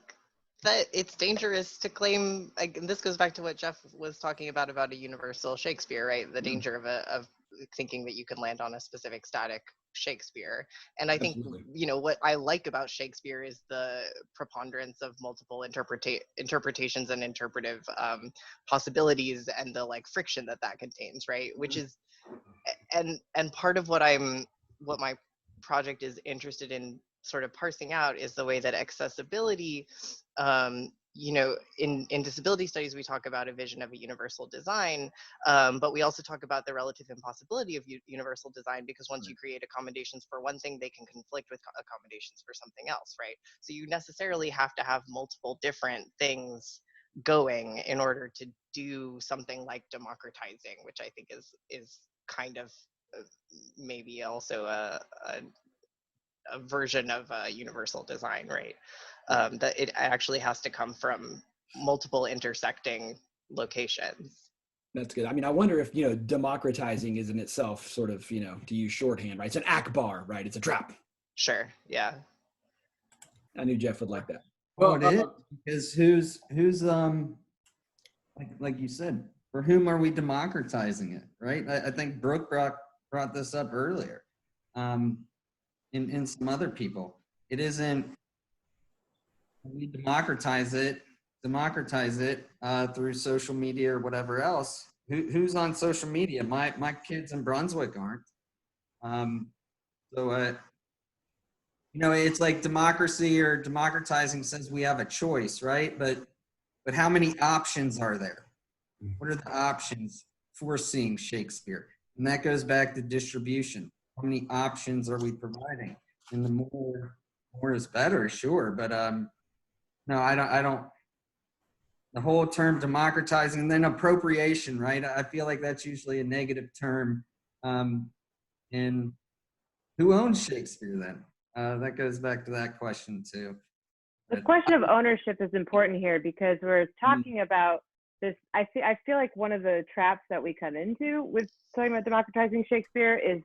that it's dangerous to claim, and this goes back to what Jeff was talking about a universal Shakespeare, right? The danger of thinking that you can land on a specific static Shakespeare. And I think, what I like about Shakespeare is the preponderance of multiple interpretations and interpretive possibilities, and the friction that contains, right? Which is, and part of what my project is interested in sort of parsing out is the way that accessibility, in disability studies, we talk about a vision of a universal design, but we also talk about the relative impossibility of universal design, because once you create accommodations for one thing, they can conflict with accommodations for something else, right? So you necessarily have to have multiple different things going in order to do something like democratizing, which I think is kind of maybe also a version of universal design, right? That it actually has to come from multiple intersecting locations. That's good. I mean, I wonder if, democratizing is in itself sort of, to use shorthand, right? It's an Akbar, right? It's a trap. Sure, yeah. I knew Jeff would like that. Well, it is, because who's like you said, for whom are we democratizing it, right? I think Brooke brought this up earlier. In some other people, it isn't. We democratize it through social media or whatever else. Who's on social media? My kids in Brunswick aren't. It's like democracy or democratizing says we have a choice, right? But how many options are there? What are the options for seeing Shakespeare? And that goes back to distribution. How many options are we providing? And the more is better, sure. But no, I don't. The whole term democratizing and then appropriation, right? I feel like that's usually a negative term. And who owns Shakespeare then? That goes back to that question too. The question of ownership is important here, because we're talking about this. I feel like one of the traps that we come into with talking about democratizing Shakespeare is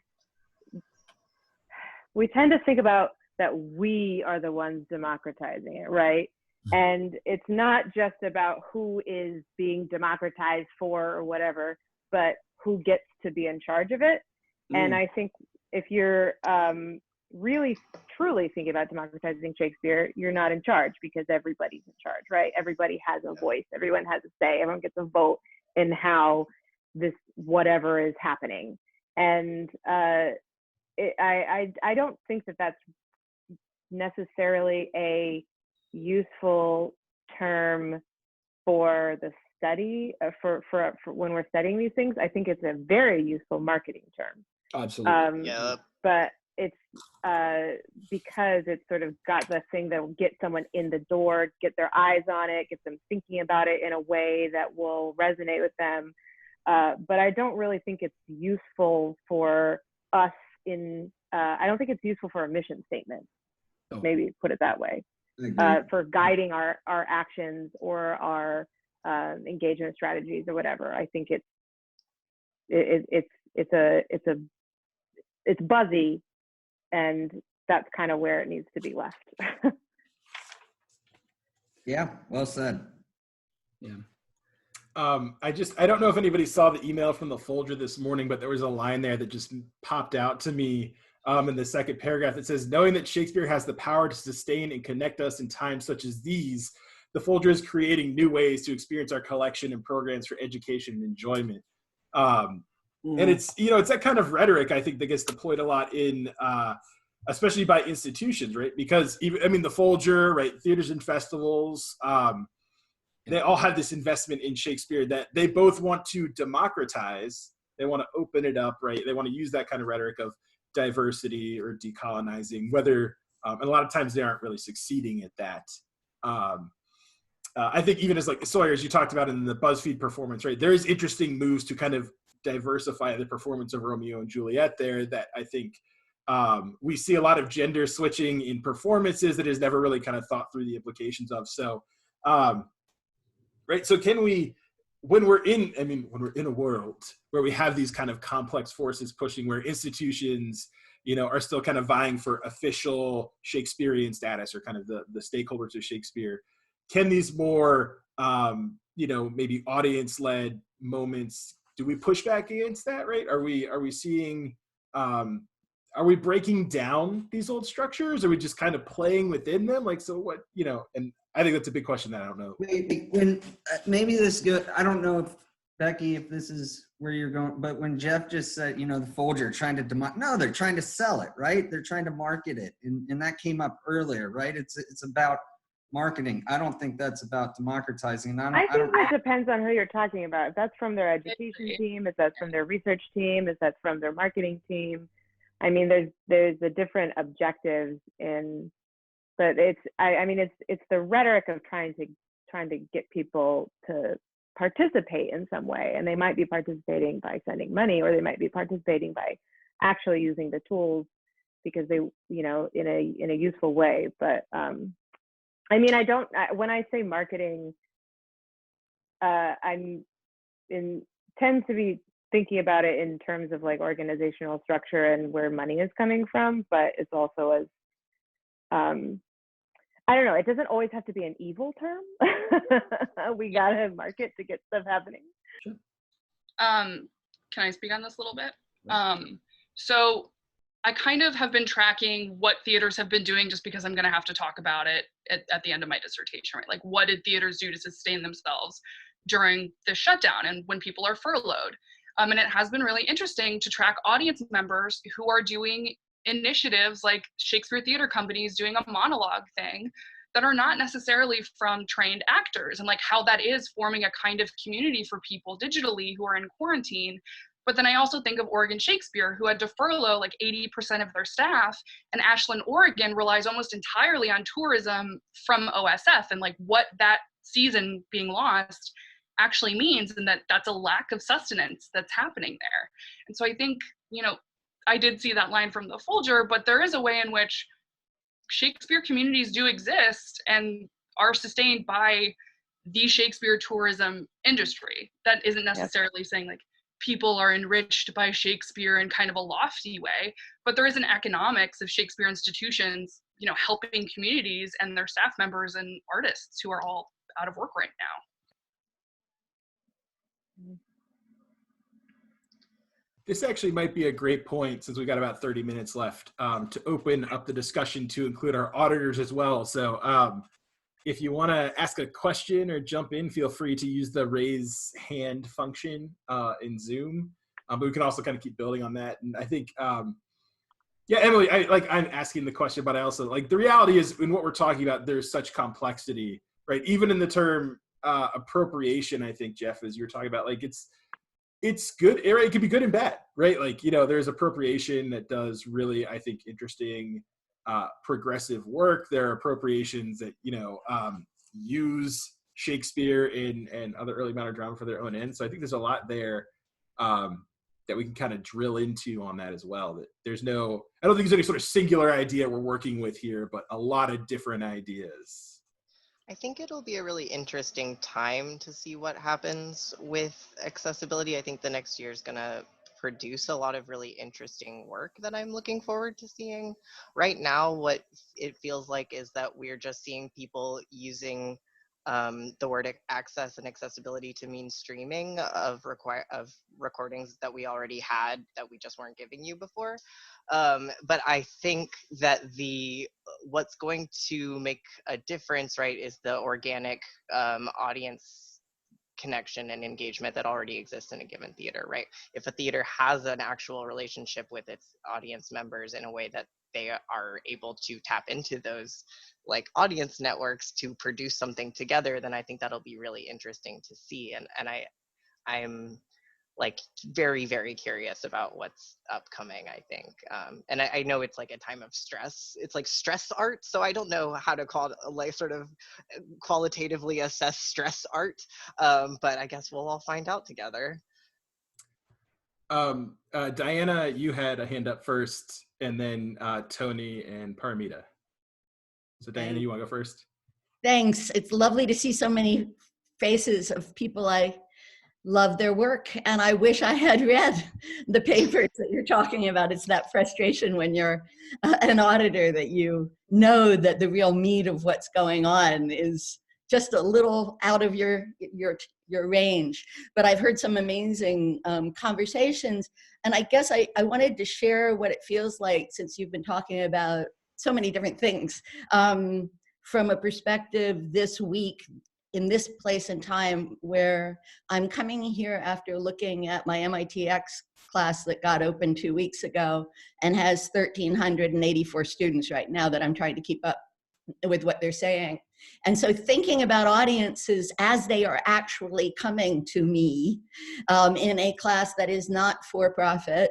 we tend to think about that we are the ones democratizing it, right? And it's not just about who is being democratized for or whatever, but who gets to be in charge of it. And I think if you're really truly thinking about democratizing Shakespeare, you're not in charge, because everybody's in charge, right? Everybody has a voice, everyone has a say, everyone gets a vote in how this whatever is happening. And I don't think that that's necessarily a useful term for the study, for when we're studying these things. I think it's a very useful marketing term. Absolutely. But it's because it's sort of got the thing that will get someone in the door, get their eyes on it, get them thinking about it in a way that will resonate with them. But I don't really think it's useful for us I don't think it's useful for a mission statement, maybe put it that way, for guiding our actions or our engagement strategies or whatever. I think it's buzzy, and that's kind of where it needs to be left. Yeah, well said. Yeah. I don't know if anybody saw the email from the Folger this morning, but there was a line there that just popped out to me in the second paragraph. It says, knowing that Shakespeare has the power to sustain and connect us in times such as these, the Folger is creating new ways to experience our collection and programs for education and enjoyment. And it's that kind of rhetoric, I think, that gets deployed a lot in, especially by institutions, right? Because the Folger, right, theaters and festivals, they all have this investment in Shakespeare that they both want to democratize. They want to open it up, right? They want to use that kind of rhetoric of diversity or decolonizing, whether, and a lot of times they aren't really succeeding at that. I think even as like Sawyer, as you talked about in the BuzzFeed performance, right? There is interesting moves to kind of diversify the performance of Romeo and Juliet there that I think we see a lot of gender switching in performances that is never really kind of thought through the implications of. So, right. So can we, when we're in a world where we have these kind of complex forces pushing, where institutions, are still kind of vying for official Shakespearean status, or kind of the stakeholders of Shakespeare, can these more, maybe audience-led moments, do we push back against that, right? Are we seeing, are we breaking down these old structures? Are we just kind of playing within them? Like, so what, and I think that's a big question that I don't know. Maybe this good, I don't know if Becky, if this is where you're going, but when Jeff just said, the Folger trying to no, they're trying to sell it, right? They're trying to market it. And that came up earlier, right? It's about marketing. I don't think that's about democratizing. I think it depends on who you're talking about. If that's from their education team, if that's from their research team, if that's from their marketing team. I mean, there's the different objectives but it's the rhetoric of trying to get people to participate in some way, and they might be participating by sending money, or they might be participating by actually using the tools because they, in a useful way. But when I say marketing, tend to be thinking about it in terms of like organizational structure and where money is coming from, but it's also as I don't know, it doesn't always have to be an evil term. We gotta market to get stuff happening. Sure. Can I speak on this a little bit? So I kind of have been tracking what theaters have been doing, just because I'm going to have to talk about it at the end of my dissertation, right? Like, what did theaters do to sustain themselves during the shutdown and when people are furloughed? And it has been really interesting to track audience members who are doing initiatives like Shakespeare Theater Companies doing a monologue thing that are not necessarily from trained actors, and like how that is forming a kind of community for people digitally who are in quarantine. But then I also think of Oregon Shakespeare, who had to furlough like 80% of their staff, and Ashland, Oregon relies almost entirely on tourism from OSF, and like what that season being lost actually means, and that's a lack of sustenance that's happening there. And so I think, I did see that line from the Folger, but there is a way in which Shakespeare communities do exist and are sustained by the Shakespeare tourism industry. That isn't necessarily saying like people are enriched by Shakespeare in kind of a lofty way, but there is an economics of Shakespeare institutions, helping communities and their staff members and artists who are all out of work right now. This actually might be a great point, since we've got about 30 minutes left, to open up the discussion to include our auditors as well. So if you want to ask a question or jump in, feel free to use the raise hand function in Zoom. But we can also kind of keep building on that. And I think, Emily, I'm asking the question, but I also like the reality is in what we're talking about, there's such complexity, right? Even in the term appropriation, I think, Jeff, as you're talking about, like it's good, it can be good and bad, right? Like, there's appropriation that does really, I think, interesting, progressive work. There are appropriations that, use Shakespeare and other early modern drama for their own ends. So I think there's a lot there that we can kind of drill into on that as well. That I don't think there's any sort of singular idea we're working with here, but a lot of different ideas. I think it'll be a really interesting time to see what happens with accessibility. I think the next year is going to produce a lot of really interesting work that I'm looking forward to seeing. Right now, what it feels like is that we're just seeing people using the word access and accessibility to mean streaming of recordings that we already had that we just weren't giving you before. But I think that what's going to make a difference, right, is the organic audience connection and engagement that already exists in a given theater, right? If a theater has an actual relationship with its audience members in a way that they are able to tap into those like audience networks to produce something together, then I think that'll be really interesting to see. And I'm like very, very curious about what's upcoming, I think. And I know it's like a time of stress. It's like stress art. So I don't know how to call it, like sort of qualitatively assess stress art. But I guess we'll all find out together. Diana, you had a hand up first, and then Tony and Paramita. So Diana, you want to go first? Thanks. It's lovely to see so many faces of people I love their work, and I wish I had read the papers that you're talking about. It's that frustration when you're an auditor that you know that the real meat of what's going on is just a little out of your range. But I've heard some amazing conversations, and I guess I wanted to share what it feels like, since you've been talking about so many different things, from a perspective this week in this place and time, where I'm coming here after looking at my MITx class that got open 2 weeks ago and has 1,384 students right now that I'm trying to keep up with what they're saying. And so thinking about audiences as they are actually coming to me in a class that is not for profit,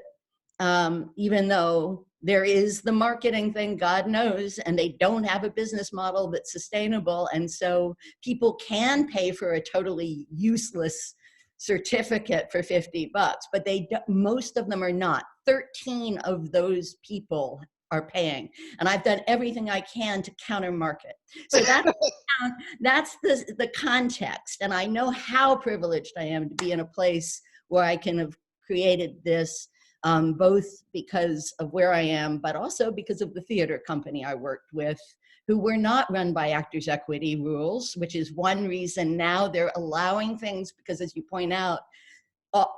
even though there is the marketing thing, God knows, and they don't have a business model that's sustainable. And so people can pay for a totally useless certificate for $50, but most of them are not. 13 of those people are paying, and I've done everything I can to counter market. So that's the context, and I know how privileged I am to be in a place where I can have created this, both because of where I am, but also because of the theater company I worked with, who were not run by Actors Equity rules, which is one reason now they're allowing things, because as you point out,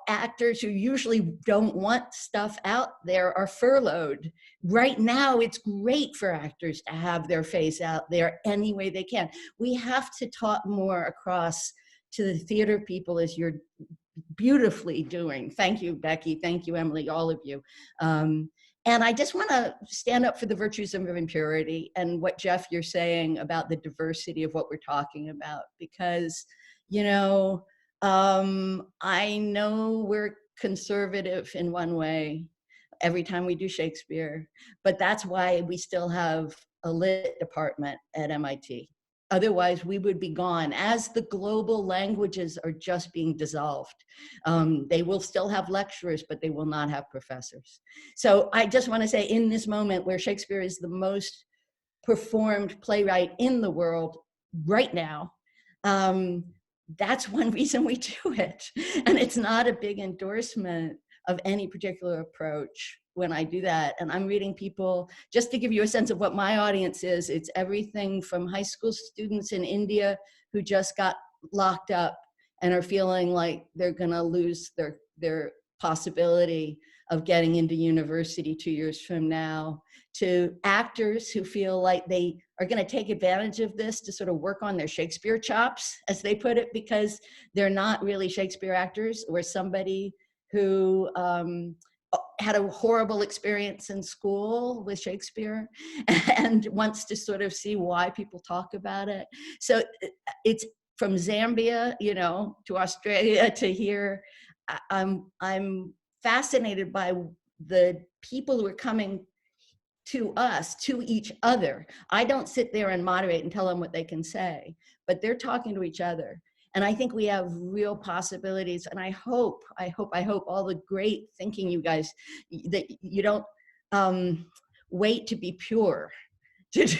actors who usually don't want stuff out there are furloughed. Right now, it's great for actors to have their face out there any way they can. We have to talk more across to the theater people, as you're beautifully doing. Thank you, Becky. Thank you, Emily, all of you. And I just want to stand up for the virtues of impurity and what, Jeff, you're saying about the diversity of what we're talking about, because, you know, I know we're conservative in one way every time we do Shakespeare, but that's why we still have a lit department at MIT. Otherwise, we would be gone, as the global languages are just being dissolved. They will still have lecturers, but they will not have professors. So I just want to say, in this moment where Shakespeare is the most performed playwright in the world right now, that's one reason we do it. And it's not a big endorsement of any particular approach when I do that. And I'm reading people, just to give you a sense of what my audience is, it's everything from high school students in India who just got locked up and are feeling like they're gonna lose their possibility of getting into university 2 years from now, to actors who feel like they are going to take advantage of this to sort of work on their Shakespeare chops, as they put it, because they're not really Shakespeare actors, or somebody who had a horrible experience in school with Shakespeare and wants to sort of see why people talk about it. So it's from Zambia, you know, to Australia to here. I'm fascinated by the people who are coming to us, to each other. I don't sit there and moderate and tell them what they can say, but they're talking to each other. And I think we have real possibilities. And I hope all the great thinking, you guys, that you don't wait to be pure to do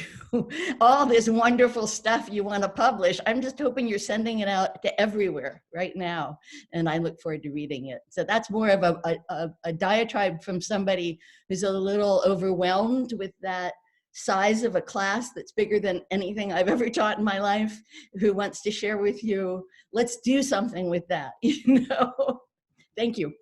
all this wonderful stuff you want to publish. I'm just hoping you're sending it out to everywhere right now. And I look forward to reading it. So that's more of a diatribe from somebody who's a little overwhelmed with that size of a class that's bigger than anything I've ever taught in my life, who wants to share with you, let's do something with that, you know? Thank you.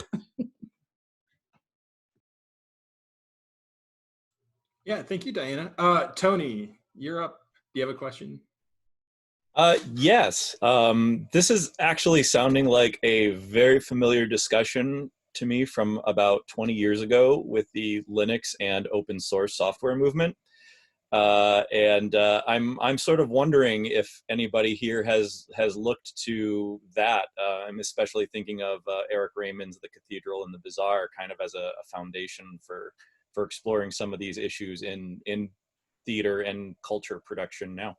Yeah, thank you, Diana. Tony, you're up. Do you have a question? Yes. This is actually sounding like a very familiar discussion to me from about 20 years ago with the Linux and open source software movement. I'm sort of wondering if anybody here has looked to that. I'm especially thinking of Eric Raymond's The Cathedral and the Bazaar kind of as a foundation for exploring some of these issues in theater and culture production now.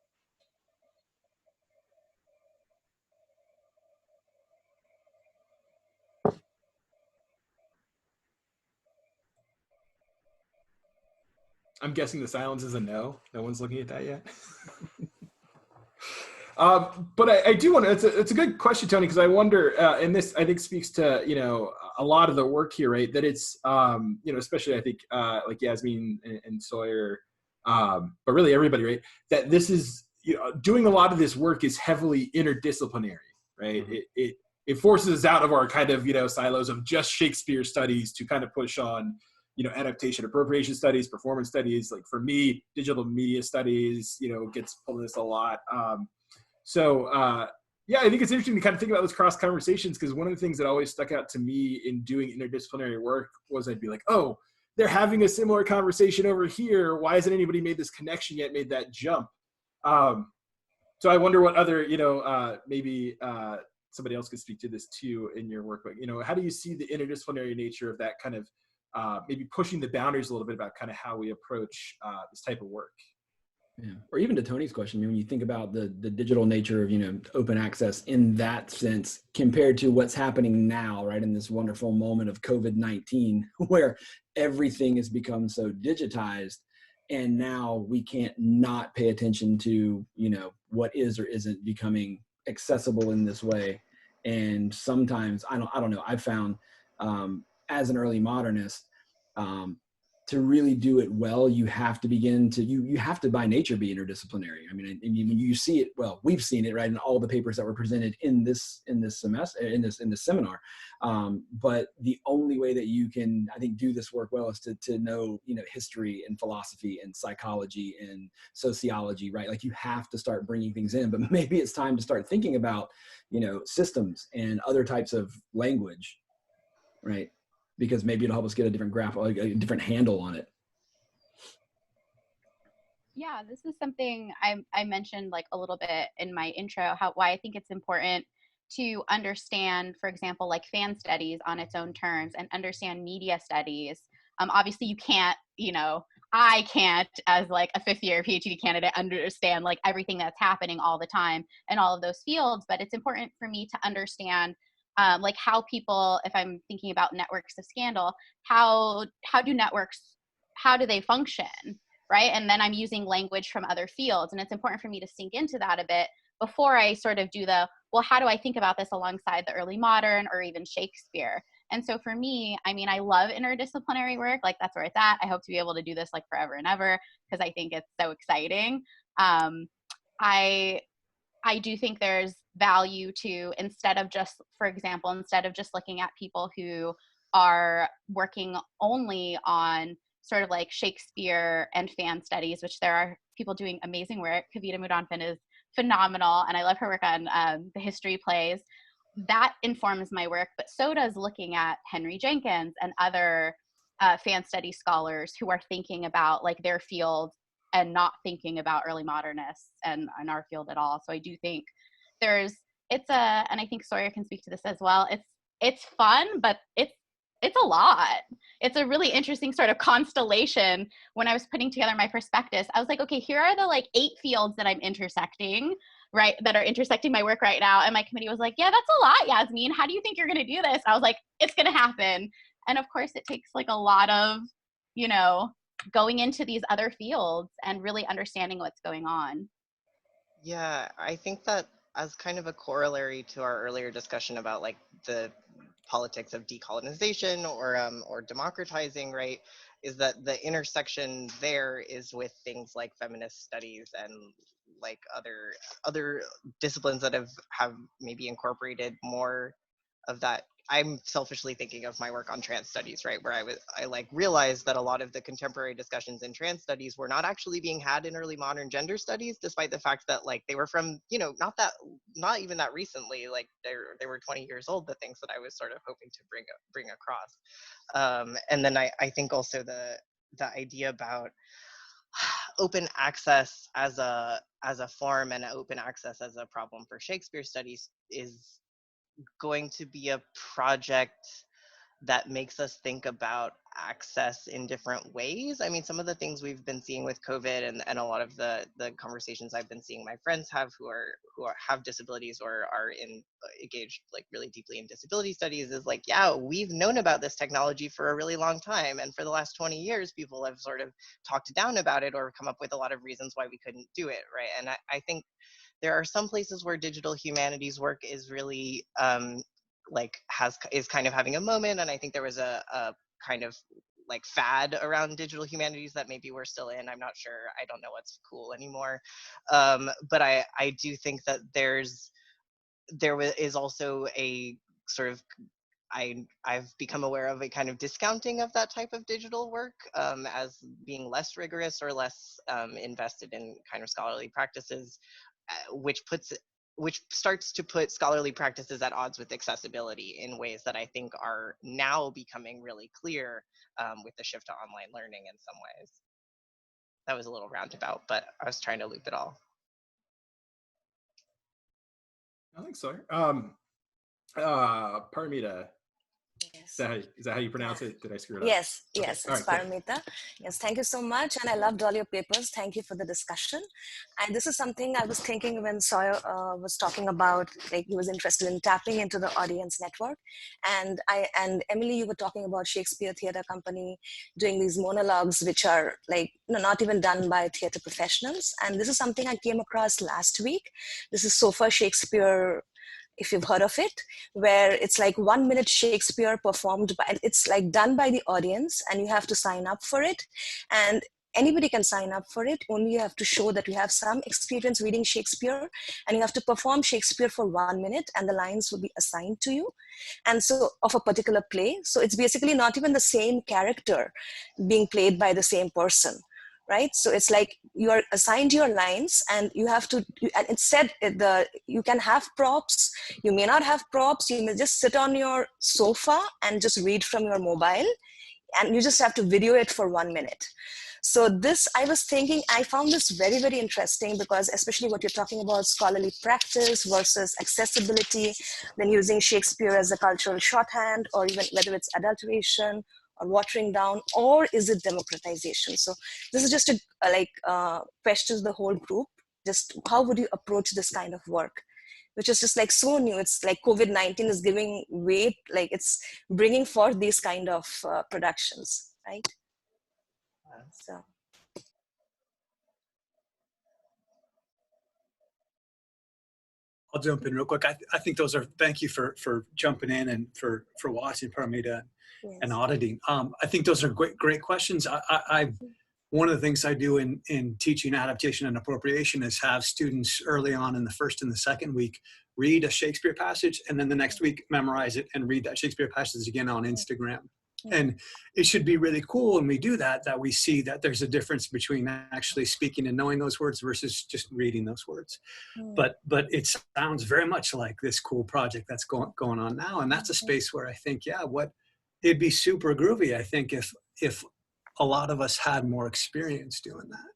I'm guessing the silence is a no. No one's looking at that yet. But I do want to, it's a good question, Tony, because I wonder, and this I think speaks to, you know, a lot of the work here, right? That it's, you know, especially I think like Yasmine and Sawyer, but really everybody, right? That this is, doing a lot of this work is heavily interdisciplinary, right? Mm-hmm. It forces us out of our kind of, silos of just Shakespeare studies to kind of push on, adaptation appropriation studies, performance studies. Like for me, digital media studies, gets pulled in this a lot. Yeah, I think it's interesting to kind of think about those cross conversations, because one of the things that always stuck out to me in doing interdisciplinary work was I'd be like, oh, they're having a similar conversation over here. Why hasn't anybody made this connection yet, made that jump? So I wonder what other, maybe somebody else could speak to this too in your work, but, how do you see the interdisciplinary nature of that kind of maybe pushing the boundaries a little bit about kind of how we approach this type of work? Yeah. Or even to Tony's question, when you think about the digital nature of, open access in that sense, compared to what's happening now, right, in this wonderful moment of COVID-19, where everything has become so digitized, and now we can't not pay attention to, what is or isn't becoming accessible in this way. And sometimes, I don't know, I've found as an early modernist, to really do it well, you have to begin to, you have to by nature be interdisciplinary. I mean, and you see it, well, we've seen it, right, in all the papers that were presented in this semester, in this seminar. But the only way that you can, I think, do this work well is to know, history and philosophy and psychology and sociology, right? Like you have to start bringing things in, but maybe it's time to start thinking about, systems and other types of language, right? Because maybe it'll help us get a different a different handle on it. Yeah, this is something I mentioned like a little bit in my intro, why I think it's important to understand, for example, like fan studies on its own terms and understand media studies. Obviously you can't, I can't, as like a 5th year PhD candidate, understand like everything that's happening all the time in all of those fields, but it's important for me to understand like how people, if I'm thinking about networks of scandal, how do networks, how do they function, right? And then I'm using language from other fields, and it's important for me to sink into that a bit before I sort of do well, how do I think about this alongside the early modern or even Shakespeare? And so for me, I mean, I love interdisciplinary work, like that's where it's at. I hope to be able to do this like forever and ever, because I think it's so exciting. I do think there's value to, instead of just looking at people who are working only on sort of like Shakespeare and fan studies, which there are people doing amazing work. Kavita Mudanfin is phenomenal, and I love her work on the history plays. That informs my work, but so does looking at Henry Jenkins and other fan study scholars who are thinking about like their field and not thinking about early modernists and our field at all. So I do think and I think Sawyer can speak to this as well. It's fun, but it's a lot. It's a really interesting sort of constellation. When I was putting together my prospectus, I was like, okay, here are the like 8 fields that I'm intersecting, right? That are intersecting my work right now. And my committee was like, yeah, that's a lot, Yasmine. How do you think you're going to do this? And I was like, it's going to happen. And of course it takes like a lot of, going into these other fields and really understanding what's going on. Yeah, I think that as kind of a corollary to our earlier discussion about like the politics of decolonization or democratizing, right, is that the intersection there is with things like feminist studies and like other disciplines that have maybe incorporated more of that. I'm selfishly thinking of my work on trans studies, right, where I like realized that a lot of the contemporary discussions in trans studies were not actually being had in early modern gender studies, despite the fact that like they were from, not even that recently, like they were 20 years old, the things that I was sort of hoping to bring across. And then I think also the idea about open access as a form and open access as a problem for Shakespeare studies is going to be a project that makes us think about access in different ways. I mean, some of the things we've been seeing with COVID and a lot of the conversations I've been seeing my friends have who have disabilities or are engaged like really deeply in disability studies is like, yeah, we've known about this technology for a really long time. And for the last 20 years, people have sort of talked down about it or come up with a lot of reasons why we couldn't do it, right? And I think there are some places where digital humanities work is really is kind of having a moment, and I think there was a kind of like fad around digital humanities that maybe we're still in. I'm not sure. I don't know what's cool anymore. But I do think that there is also a sort of, I've become aware of a kind of discounting of that type of digital work as being less rigorous or less invested in kind of scholarly practices, which starts to put scholarly practices at odds with accessibility in ways that I think are now becoming really clear with the shift to online learning in some ways. That was a little roundabout, but I was trying to loop it all. I think so. Paramita. Yes. Is that how you pronounce it? Did I screw it up? Yes, Okay. yes, All it's right, cool. Paramita. Yes, thank you so much. And I loved all your papers. Thank you for the discussion. And this is something I was thinking when Sawyer was talking about, like he was interested in tapping into the audience network. And Emily, you were talking about Shakespeare Theatre Company doing these monologues, which are like, not even done by theatre professionals. And this is something I came across last week. This is Sofa Shakespeare, if you've heard of it, where it's like 1 minute Shakespeare performed by, it's like done by the audience, and you have to sign up for it. And anybody can sign up for it, only you have to show that you have some experience reading Shakespeare, and you have to perform Shakespeare for 1 minute, and the lines will be assigned to you. And so, of a particular play. So it's basically not even the same character being played by the same person. Right, so it's like you are assigned your lines, and you have to. And it said you can have props, you may not have props. You may just sit on your sofa and just read from your mobile, and you just have to video it for 1 minute. So this, I was thinking, I found this very, very interesting, because especially what you're talking about, scholarly practice versus accessibility, then using Shakespeare as a cultural shorthand, or even whether it's adulteration or watering down, or is it democratization? So this is just a questions the whole group. Just how would you approach this kind of work, which is just like so new? It's like COVID-19 is giving weight, like it's bringing forth these kind of productions, right? So. I'll jump in real quick. I think those are, thank you for jumping in and for watching, Paramita, Yes. and auditing. I think those are great questions. One of the things I do in teaching adaptation and appropriation is have students early on in the first and the second week read a Shakespeare passage, and then the next week memorize it and read that Shakespeare passage again on Instagram. And it should be really cool when we do that we see that there's a difference between actually speaking and knowing those words versus just reading those words. But it sounds very much like this cool project that's going on now. And that's a space where I think, it'd be super groovy, I think, if a lot of us had more experience doing that.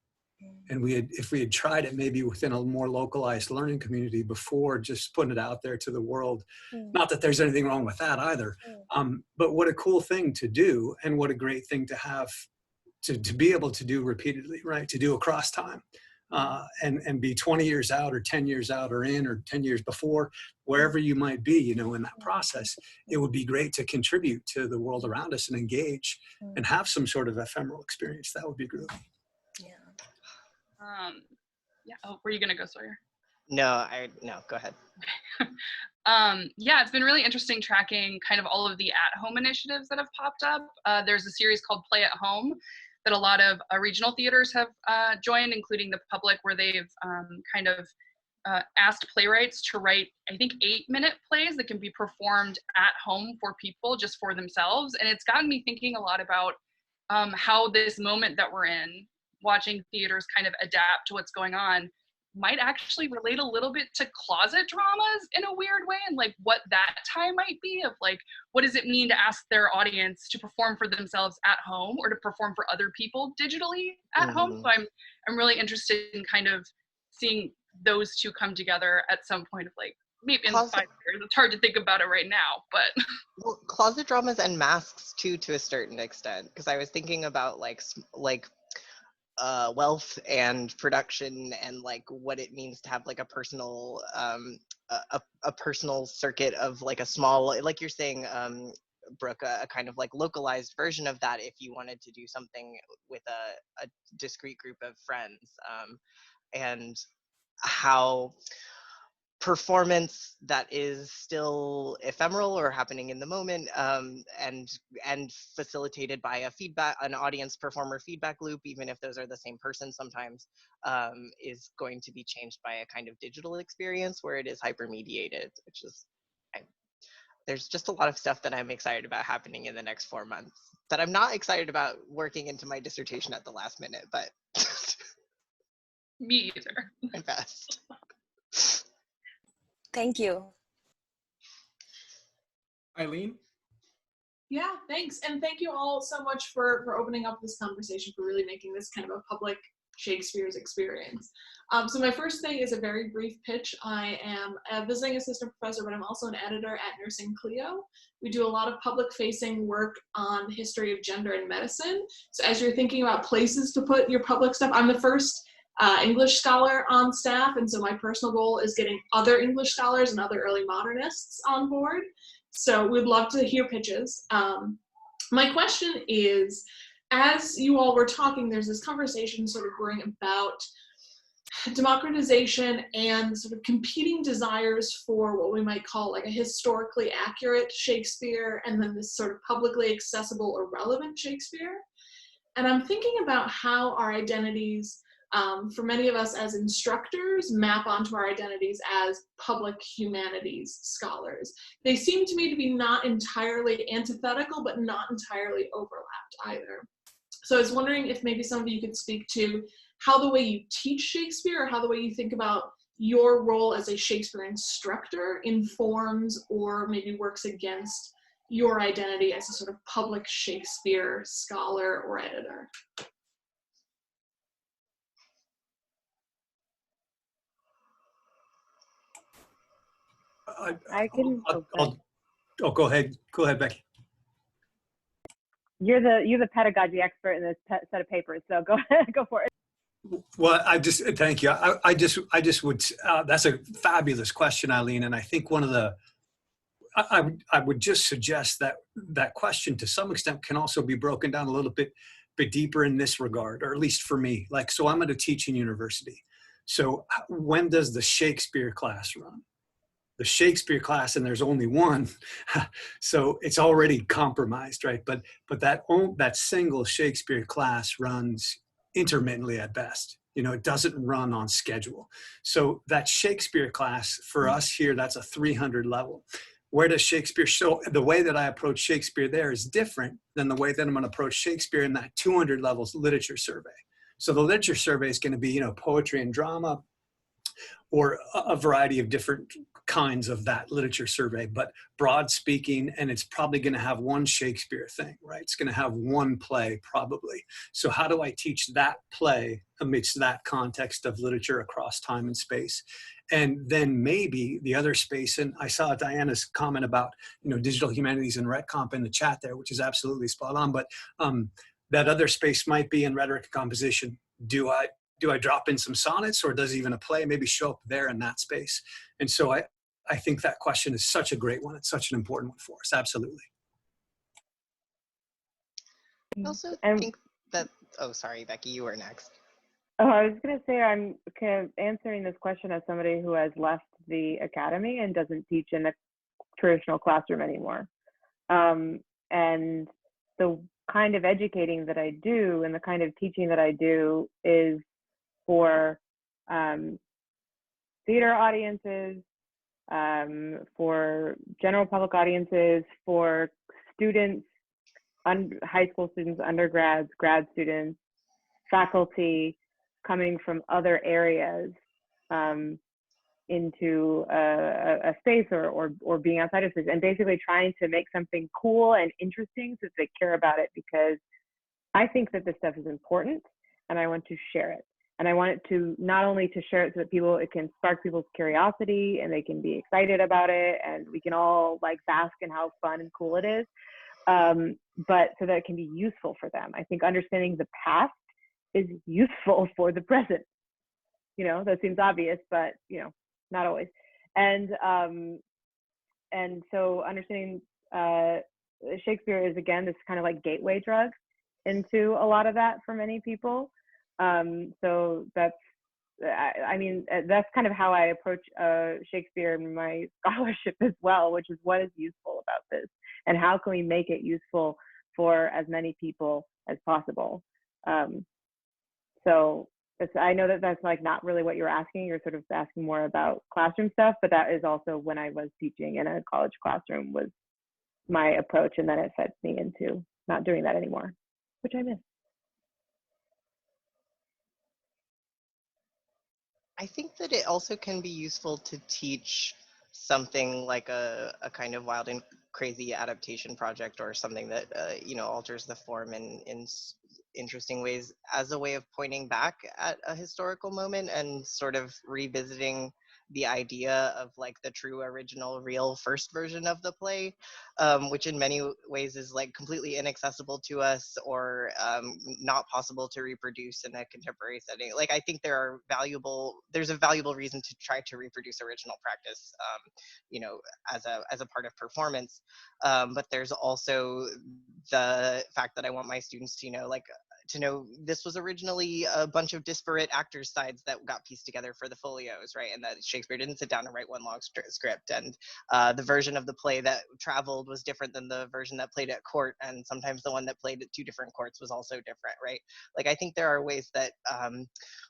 And if we had tried it maybe within a more localized learning community before just putting it out there to the world. Not that there's anything wrong with that either. But what a cool thing to do, and what a great thing to have to be able to do repeatedly, right? To do across time. And be 20 years out or 10 years out or 10 years before, wherever you might be, in that process, it would be great to contribute to the world around us and engage and have some sort of ephemeral experience. That would be groovy. Oh, were you gonna go, Sawyer? No, go ahead. It's been really interesting tracking kind of all of the at-home initiatives that have popped up. There's a series called Play at Home that a lot of regional theaters have joined, including the public, where they've kind of asked playwrights to write, I think, 8-minute plays that can be performed at home for people, just for themselves. And it's gotten me thinking a lot about how this moment that we're in, watching theaters kind of adapt to what's going on, might actually relate a little bit to closet dramas in a weird way, and like what that time might be of like, what does it mean to ask their audience to perform for themselves at home or to perform for other people digitally at home? So I'm really interested in kind of seeing those two come together at some point of like, maybe in 5 years. It's hard to think about it right now, but. Well, closet dramas and masks too, to a certain extent, because I was thinking about like wealth and production and like what it means to have like a personal a personal circuit of like a small, like you're saying, Brooke, a kind of like localized version of that if you wanted to do something with a discrete group of friends, and how performance that is still ephemeral or happening in the moment, and facilitated by an audience performer feedback loop, even if those are the same person sometimes, is going to be changed by a kind of digital experience where it is hypermediated, which is, there's just a lot of stuff that I'm excited about happening in the next 4 months that I'm not excited about working into my dissertation at the last minute, but me either. my best. Thank you. Eileen? Yeah, thanks. And thank you all so much for opening up this conversation, for really making this kind of a public Shakespeare's experience. So my first thing is a very brief pitch. I am a visiting assistant professor, but I'm also an editor at Nursing Clio. We do a lot of public-facing work on the history of gender in medicine. So as you're thinking about places to put your public stuff, I'm the first English scholar on staff, and so my personal goal is getting other English scholars and other early modernists on board. So we'd love to hear pitches. My question is, as you all were talking, there's this conversation sort of brewing about democratization and sort of competing desires for what we might call like a historically accurate Shakespeare, and then this sort of publicly accessible or relevant Shakespeare. And I'm thinking about how our identities, for many of us as instructors, map onto our identities as public humanities scholars. They seem to me to be not entirely antithetical, but not entirely overlapped either. So I was wondering if maybe some of you could speak to how the way you teach Shakespeare, or how the way you think about your role as a Shakespeare instructor informs or maybe works against your identity as a sort of public Shakespeare scholar or editor. I can. Go ahead. Go ahead, Becky. You're the pedagogy expert in this set of papers, so go ahead, go for it. Well, thank you. I just would. That's a fabulous question, Eileen, and I think one of the. I would just suggest that question to some extent can also be broken down a little bit deeper in this regard, or at least for me. Like, so I'm at a teaching university. So when does the Shakespeare class run? The Shakespeare class, and there's only one, so it's already compromised, right? But that single Shakespeare class runs intermittently at best. You know, it doesn't run on schedule. So that Shakespeare class for us here, that's a 300 level. Where does Shakespeare show? The way that I approach Shakespeare there is different than the way that I'm going to approach Shakespeare in that 200 levels literature survey. So the literature survey is going to be, you know, poetry and drama, or a variety of different kinds of that literature survey, but broad speaking, and it's probably going to have one Shakespeare thing, right? It's going to have one play probably. So how do I teach that play amidst that context of literature across time and space? And then maybe the other space, and I saw Diana's comment about, you know, digital humanities and rhet comp in the chat there, which is absolutely spot on, but that other space might be in rhetoric and composition. Do I drop in some sonnets, or does even a play maybe show up there in that space? And so I think that question is such a great one. It's such an important one for us. Absolutely. I also think that, oh, sorry, Becky, you were next. Oh, I was going to say, I'm kind of answering this question as somebody who has left the academy and doesn't teach in a traditional classroom anymore. And the kind of educating that I do and the kind of teaching that I do is for theater audiences, for general public audiences, for students, high school students, undergrads, grad students, faculty coming from other areas into a space or being outside of space, and basically trying to make something cool and interesting so that they care about it, because I think that this stuff is important and I want to share it. And I want it to not only to share it so that it can spark people's curiosity and they can be excited about it and we can all like bask in how fun and cool it is, but so that it can be useful for them. I think understanding the past is useful for the present. You know, that seems obvious, but you know, not always. And so understanding Shakespeare is, again, this kind of like gateway drug into a lot of that for many people. So that's I mean, that's kind of how I approach Shakespeare in my scholarship as well, which is what is useful about this and how can we make it useful for as many people as possible. So I know that that's like not really what you're asking. You're sort of asking more about classroom stuff, but that is also when I was teaching in a college classroom was my approach, and then it fed me into not doing that anymore, which I miss. I think that it also can be useful to teach something like a kind of wild and crazy adaptation project or something that alters the form in interesting ways as a way of pointing back at a historical moment and sort of revisiting the idea of like the true original real first version of the play, which in many ways is like completely inaccessible to us or not possible to reproduce in a contemporary setting. Like I think there's a valuable reason to try to reproduce original practice, as a part of performance. But there's also the fact that I want my students to know this was originally a bunch of disparate actors' sides that got pieced together for the folios, right? And that Shakespeare didn't sit down and write one long script. And the version of the play that traveled was different than the version that played at court. And sometimes the one that played at two different courts was also different, right? Like, I think there are ways that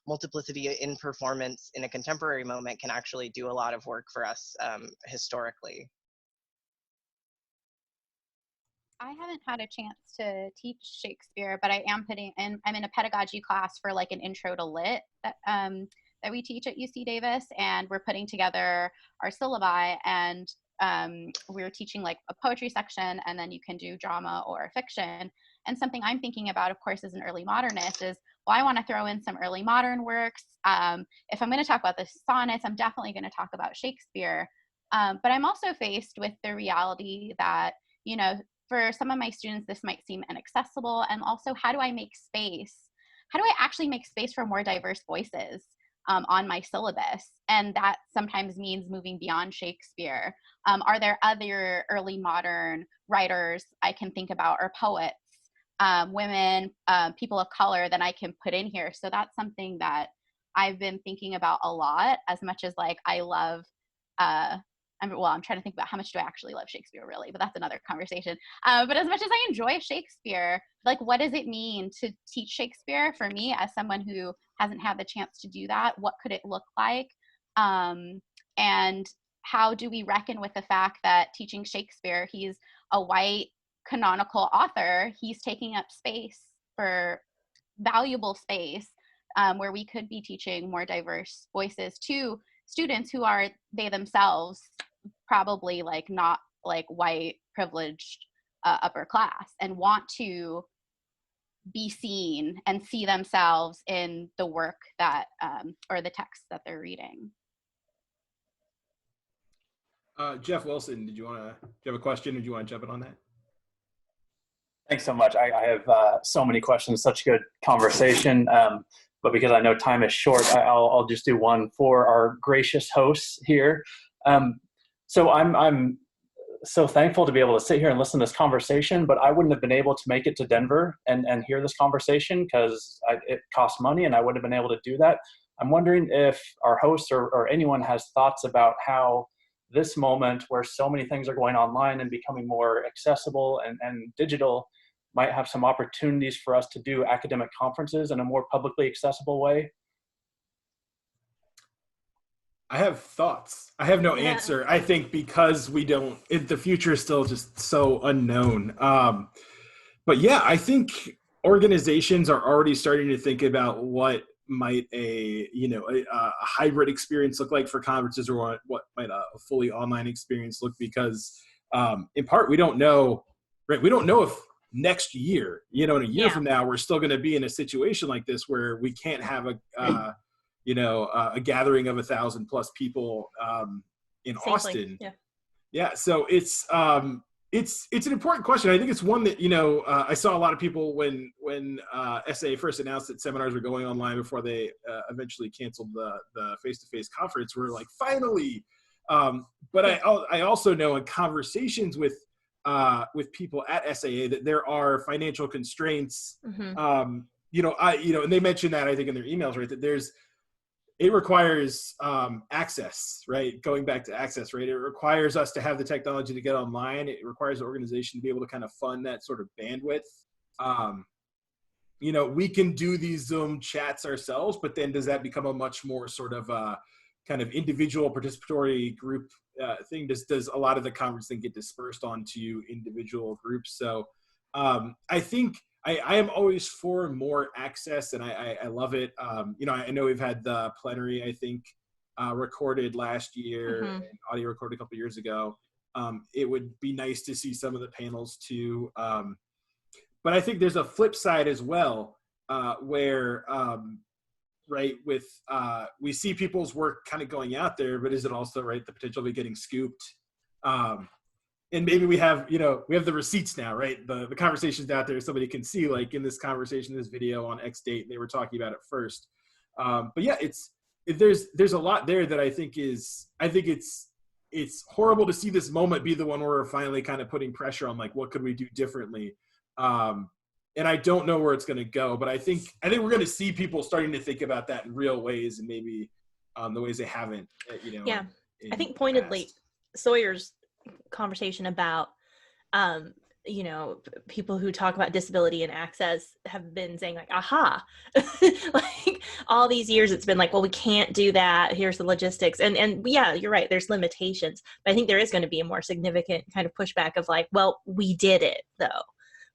multiplicity in performance in a contemporary moment can actually do a lot of work for us historically. I haven't had a chance to teach Shakespeare, but I'm in a pedagogy class for like an intro to lit that we teach at UC Davis, and we're putting together our syllabi, and we're teaching like a poetry section, and then you can do drama or fiction. And something I'm thinking about, of course, as an early modernist is, well, I want to throw in some early modern works. If I'm going to talk about the sonnets, I'm definitely going to talk about Shakespeare. But I'm also faced with the reality that, for some of my students, this might seem inaccessible. And also, how do I make space? How do I actually make space for more diverse voices on my syllabus? And that sometimes means moving beyond Shakespeare. Are there other early modern writers I can think about, or poets, women, people of color that I can put in here? So that's something that I've been thinking about a lot, as much as like I love I'm trying to think about how much do I actually love Shakespeare, really, but that's another conversation. But as much as I enjoy Shakespeare, like, what does it mean to teach Shakespeare for me as someone who hasn't had the chance to do that? What could it look like? And how do we reckon with the fact that teaching Shakespeare, he's a white canonical author, he's taking up space, for valuable space, where we could be teaching more diverse voices to students who are they themselves probably like not like white privileged upper class, and want to be seen and see themselves in the work that or the text that they're reading. Jeff Wilson, do you have a question? Or do you want to jump in on that? Thanks so much. I have so many questions, such good conversation. But because I know time is short, I'll just do one for our gracious hosts here. So I'm so thankful to be able to sit here and listen to this conversation, but I wouldn't have been able to make it to Denver and hear this conversation because it cost money and I wouldn't have been able to do that. I'm wondering if our hosts or anyone has thoughts about how this moment where so many things are going online and becoming more accessible and digital might have some opportunities for us to do academic conferences in a more publicly accessible way. I have thoughts. I have no answer. I think because the future is still just so unknown. But yeah, I think organizations are already starting to think about what might a hybrid experience look like for conferences, or what might a fully online experience look, because in part we don't know, right? We don't know if next year, in a year from now, we're still going to be in a situation like this where we can't have a gathering of 1,000+ people in Safely. Austin. Yeah. So it's an important question. I think it's one that, I saw a lot of people when SAA first announced that seminars were going online before they eventually canceled the face-to-face conference, were like, finally. But I also know in conversations with people at SAA that there are financial constraints. And they mentioned that, I think, in their emails, right, that there's it requires access, right? Going back to access, right? It requires us to have the technology to get online. It requires the organization to be able to kind of fund that sort of bandwidth. You know, we can do these Zoom chats ourselves, but then does that become a much more sort of kind of individual participatory group thing? Does a lot of the conference then get dispersed onto individual groups? So I think I am always for more access, and I love it. You know, I know we've had the plenary, I think, recorded last year, and audio recorded a couple years ago. It would be nice to see some of the panels too. But I think there's a flip side as well, where, right, with we see people's work kind of going out there, but is it also, right, the potential of it getting scooped? And maybe we have, you know, we have the receipts now, right? The conversations out there, somebody can see, like in this conversation, this video on X date, they were talking about it first. But yeah, there's a lot there that I think it's horrible to see this moment be the one where we're finally kind of putting pressure on, like, what could we do differently? And I don't know where it's going to go, but I think we're going to see people starting to think about that in real ways, and maybe the ways they haven't, you know. Yeah, I think pointedly, Sawyer's conversation about, you know, people who talk about disability and access have been saying, like, aha, like all these years it's been like, well, we can't do that. Here's the logistics. And yeah, you're right. There's limitations, but I think there is going to be a more significant kind of pushback of like, well, we did it though.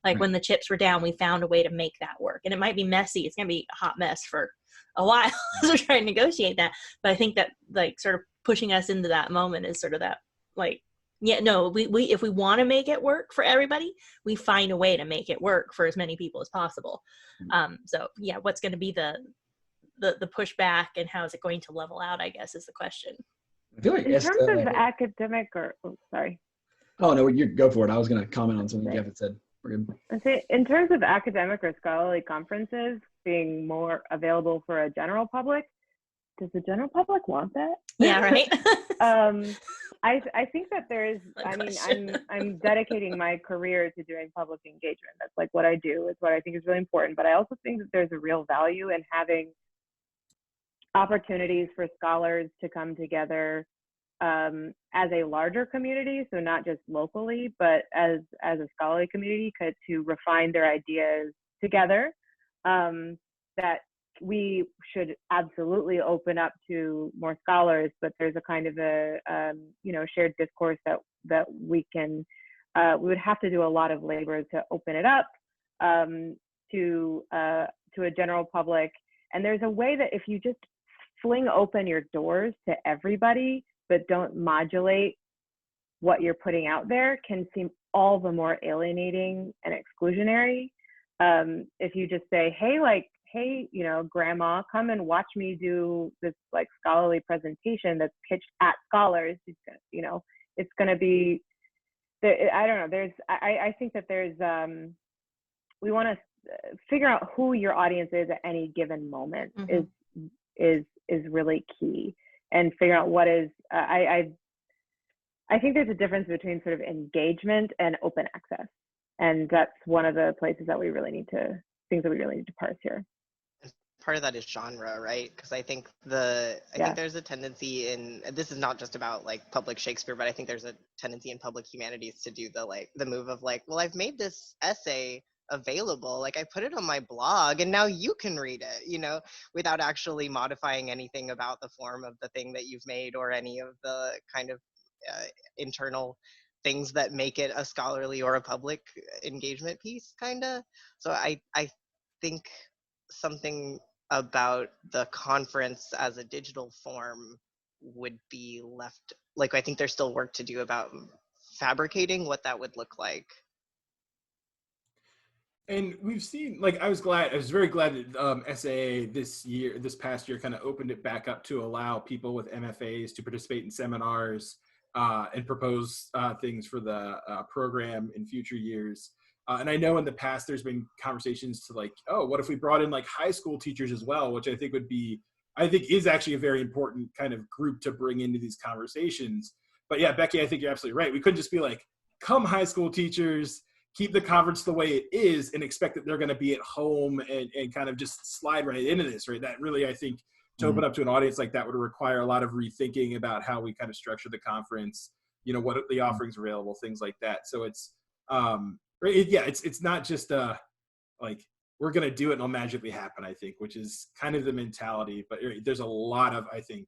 Like when the chips were down, we found a way to make that work. And it might be messy. It's going to be a hot mess for a while as we're trying to negotiate that. But I think that, like, sort of pushing us into that moment is sort of that, like, yeah, no, we if we want to make it work for everybody, we find a way to make it work for as many people as possible. So yeah, what's going to be the pushback, and how is it going to level out, I guess, is the question. I feel like in terms of academic sorry. Oh no, you go for it. I was going to comment on something Jeff had said. We're good. I'd say in terms of academic or scholarly conferences being more available for a general public, does the general public want that? Yeah, right. I think that there's, I mean, I'm dedicating my career to doing public engagement. That's like what I do. It's what I think is really important. But I also think that there's a real value in having opportunities for scholars to come together as a larger community, so not just locally, but as a scholarly community, to refine their ideas together. That we should absolutely open up to more scholars, but there's a kind of a you know, shared discourse that we can we would have to do a lot of labor to open it up to a general public. And there's a way that if you just fling open your doors to everybody, but don't modulate what you're putting out there, can seem all the more alienating and exclusionary. If you just say, hey, you know, grandma, come and watch me do this like scholarly presentation that's pitched at scholars, you know, it's going to be, I don't know, I think that there's, we want to figure out who your audience is at any given moment is really key, and figure out what is, I think there's a difference between sort of engagement and open access. And that's one of the places that we really need to, things that we really need to parse here. Part of that is genre, right? Because I think think there's a tendency in, this is not just about like public Shakespeare, but I think there's a tendency in public humanities to do the move of like, well, I've made this essay available, like I put it on my blog and now you can read it, you know, without actually modifying anything about the form of the thing that you've made or any of the kind of internal things that make it a scholarly or a public engagement piece, kind of. So I think something about the conference as a digital form would be left, like, I think there's still work to do about fabricating what that would look like. And we've seen, like, I was very glad that SAA this past year kind of opened it back up to allow people with MFAs to participate in seminars and propose things for the program in future years. And I know in the past there's been conversations to like, oh, what if we brought in like high school teachers as well, which I think is actually a very important kind of group to bring into these conversations. But yeah, Becky, I think you're absolutely right. We couldn't just be like, come high school teachers, keep the conference the way it is and expect that they're going to be at home and kind of just slide right into this, right? That really, I think, to open up to an audience like that would require a lot of rethinking about how we kind of structure the conference, you know, what are the offerings available, things like that. So it's, it's not just like, we're going to do it and it'll magically happen, I think, which is kind of the mentality. But there's a lot of, I think,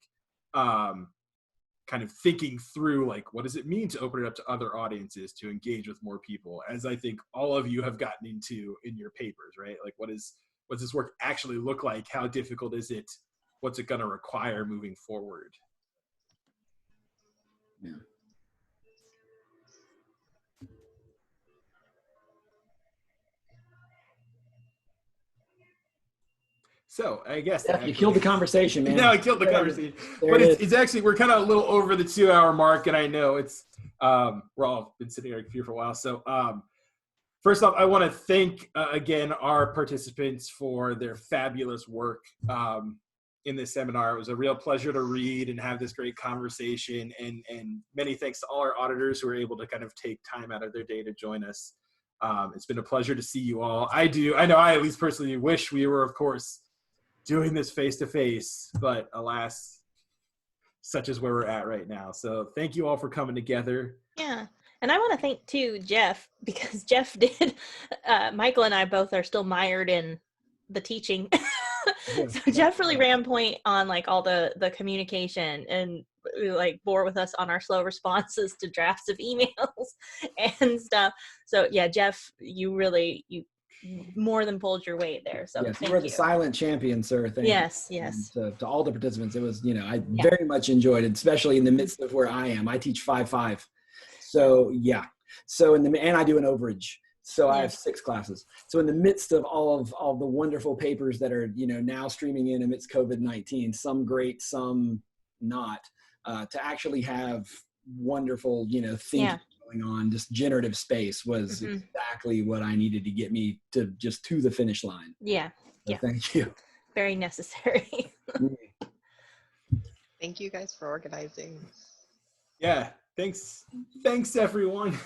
kind of thinking through, like, what does it mean to open it up to other audiences, to engage with more people, as I think all of you have gotten into in your papers, right? Like, what's this work actually look like? How difficult is it? What's it going to require moving forward? Yeah. So I guess you killed the conversation, man. No, I killed the conversation. But it's actually, we're kind of a little over the 2-hour mark, and I know it's we're all been sitting here for a while. So first off, I want to thank again our participants for their fabulous work in this seminar. It was a real pleasure to read and have this great conversation, and many thanks to all our auditors who were able to kind of take time out of their day to join us. It's been a pleasure to see you all. I know I at least personally wish we were, of course, doing this face-to-face, but alas, such is where we're at right now. So thank you all for coming together. Yeah. And I want to thank too Jeff, because Jeff did, Michael and I both are still mired in the teaching. So Jeff really ran point on like all the communication, and like bore with us on our slow responses to drafts of emails and stuff. So yeah, Jeff, you more than pulled your weight there. So yes, you were the silent champion, sir. Thank you. Yes. To all the participants, it was, I very much enjoyed it, especially in the midst of where I am. I teach 5-5. So yeah. So and I do an overage. So I have 6 classes. So in the midst of all the wonderful papers that are, now streaming in amidst COVID-19, some great, some not, to actually have wonderful, thinking going on, just generative space was exactly what I needed to get me to the finish line. Yeah. So thank you. Very necessary. Thank you guys for organizing. Yeah. Thanks everyone.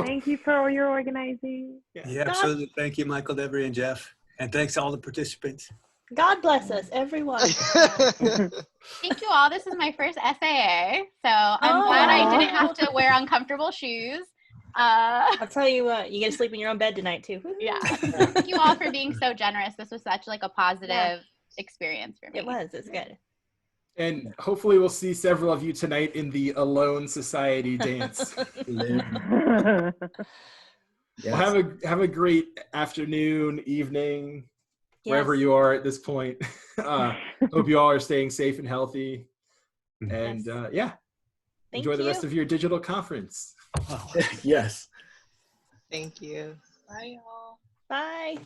Thank you for all your organizing. Yeah, absolutely. Thank you, Michael, Devori, and Jeff. And thanks to all the participants. God bless us, everyone. Thank you all. This is my first SAA, so I'm glad I didn't have to wear uncomfortable shoes. I'll tell you what, you get to sleep in your own bed tonight too. Yeah. Thank you all for being so generous. This was such like a positive experience for me. It's good. And hopefully we'll see several of you tonight in the Alone Society dance. Well, have a great afternoon, evening, wherever you are at this point. Hope you all are staying safe and healthy. And enjoy the rest of your digital conference. Yes. Thank you. Bye, y'all. Bye.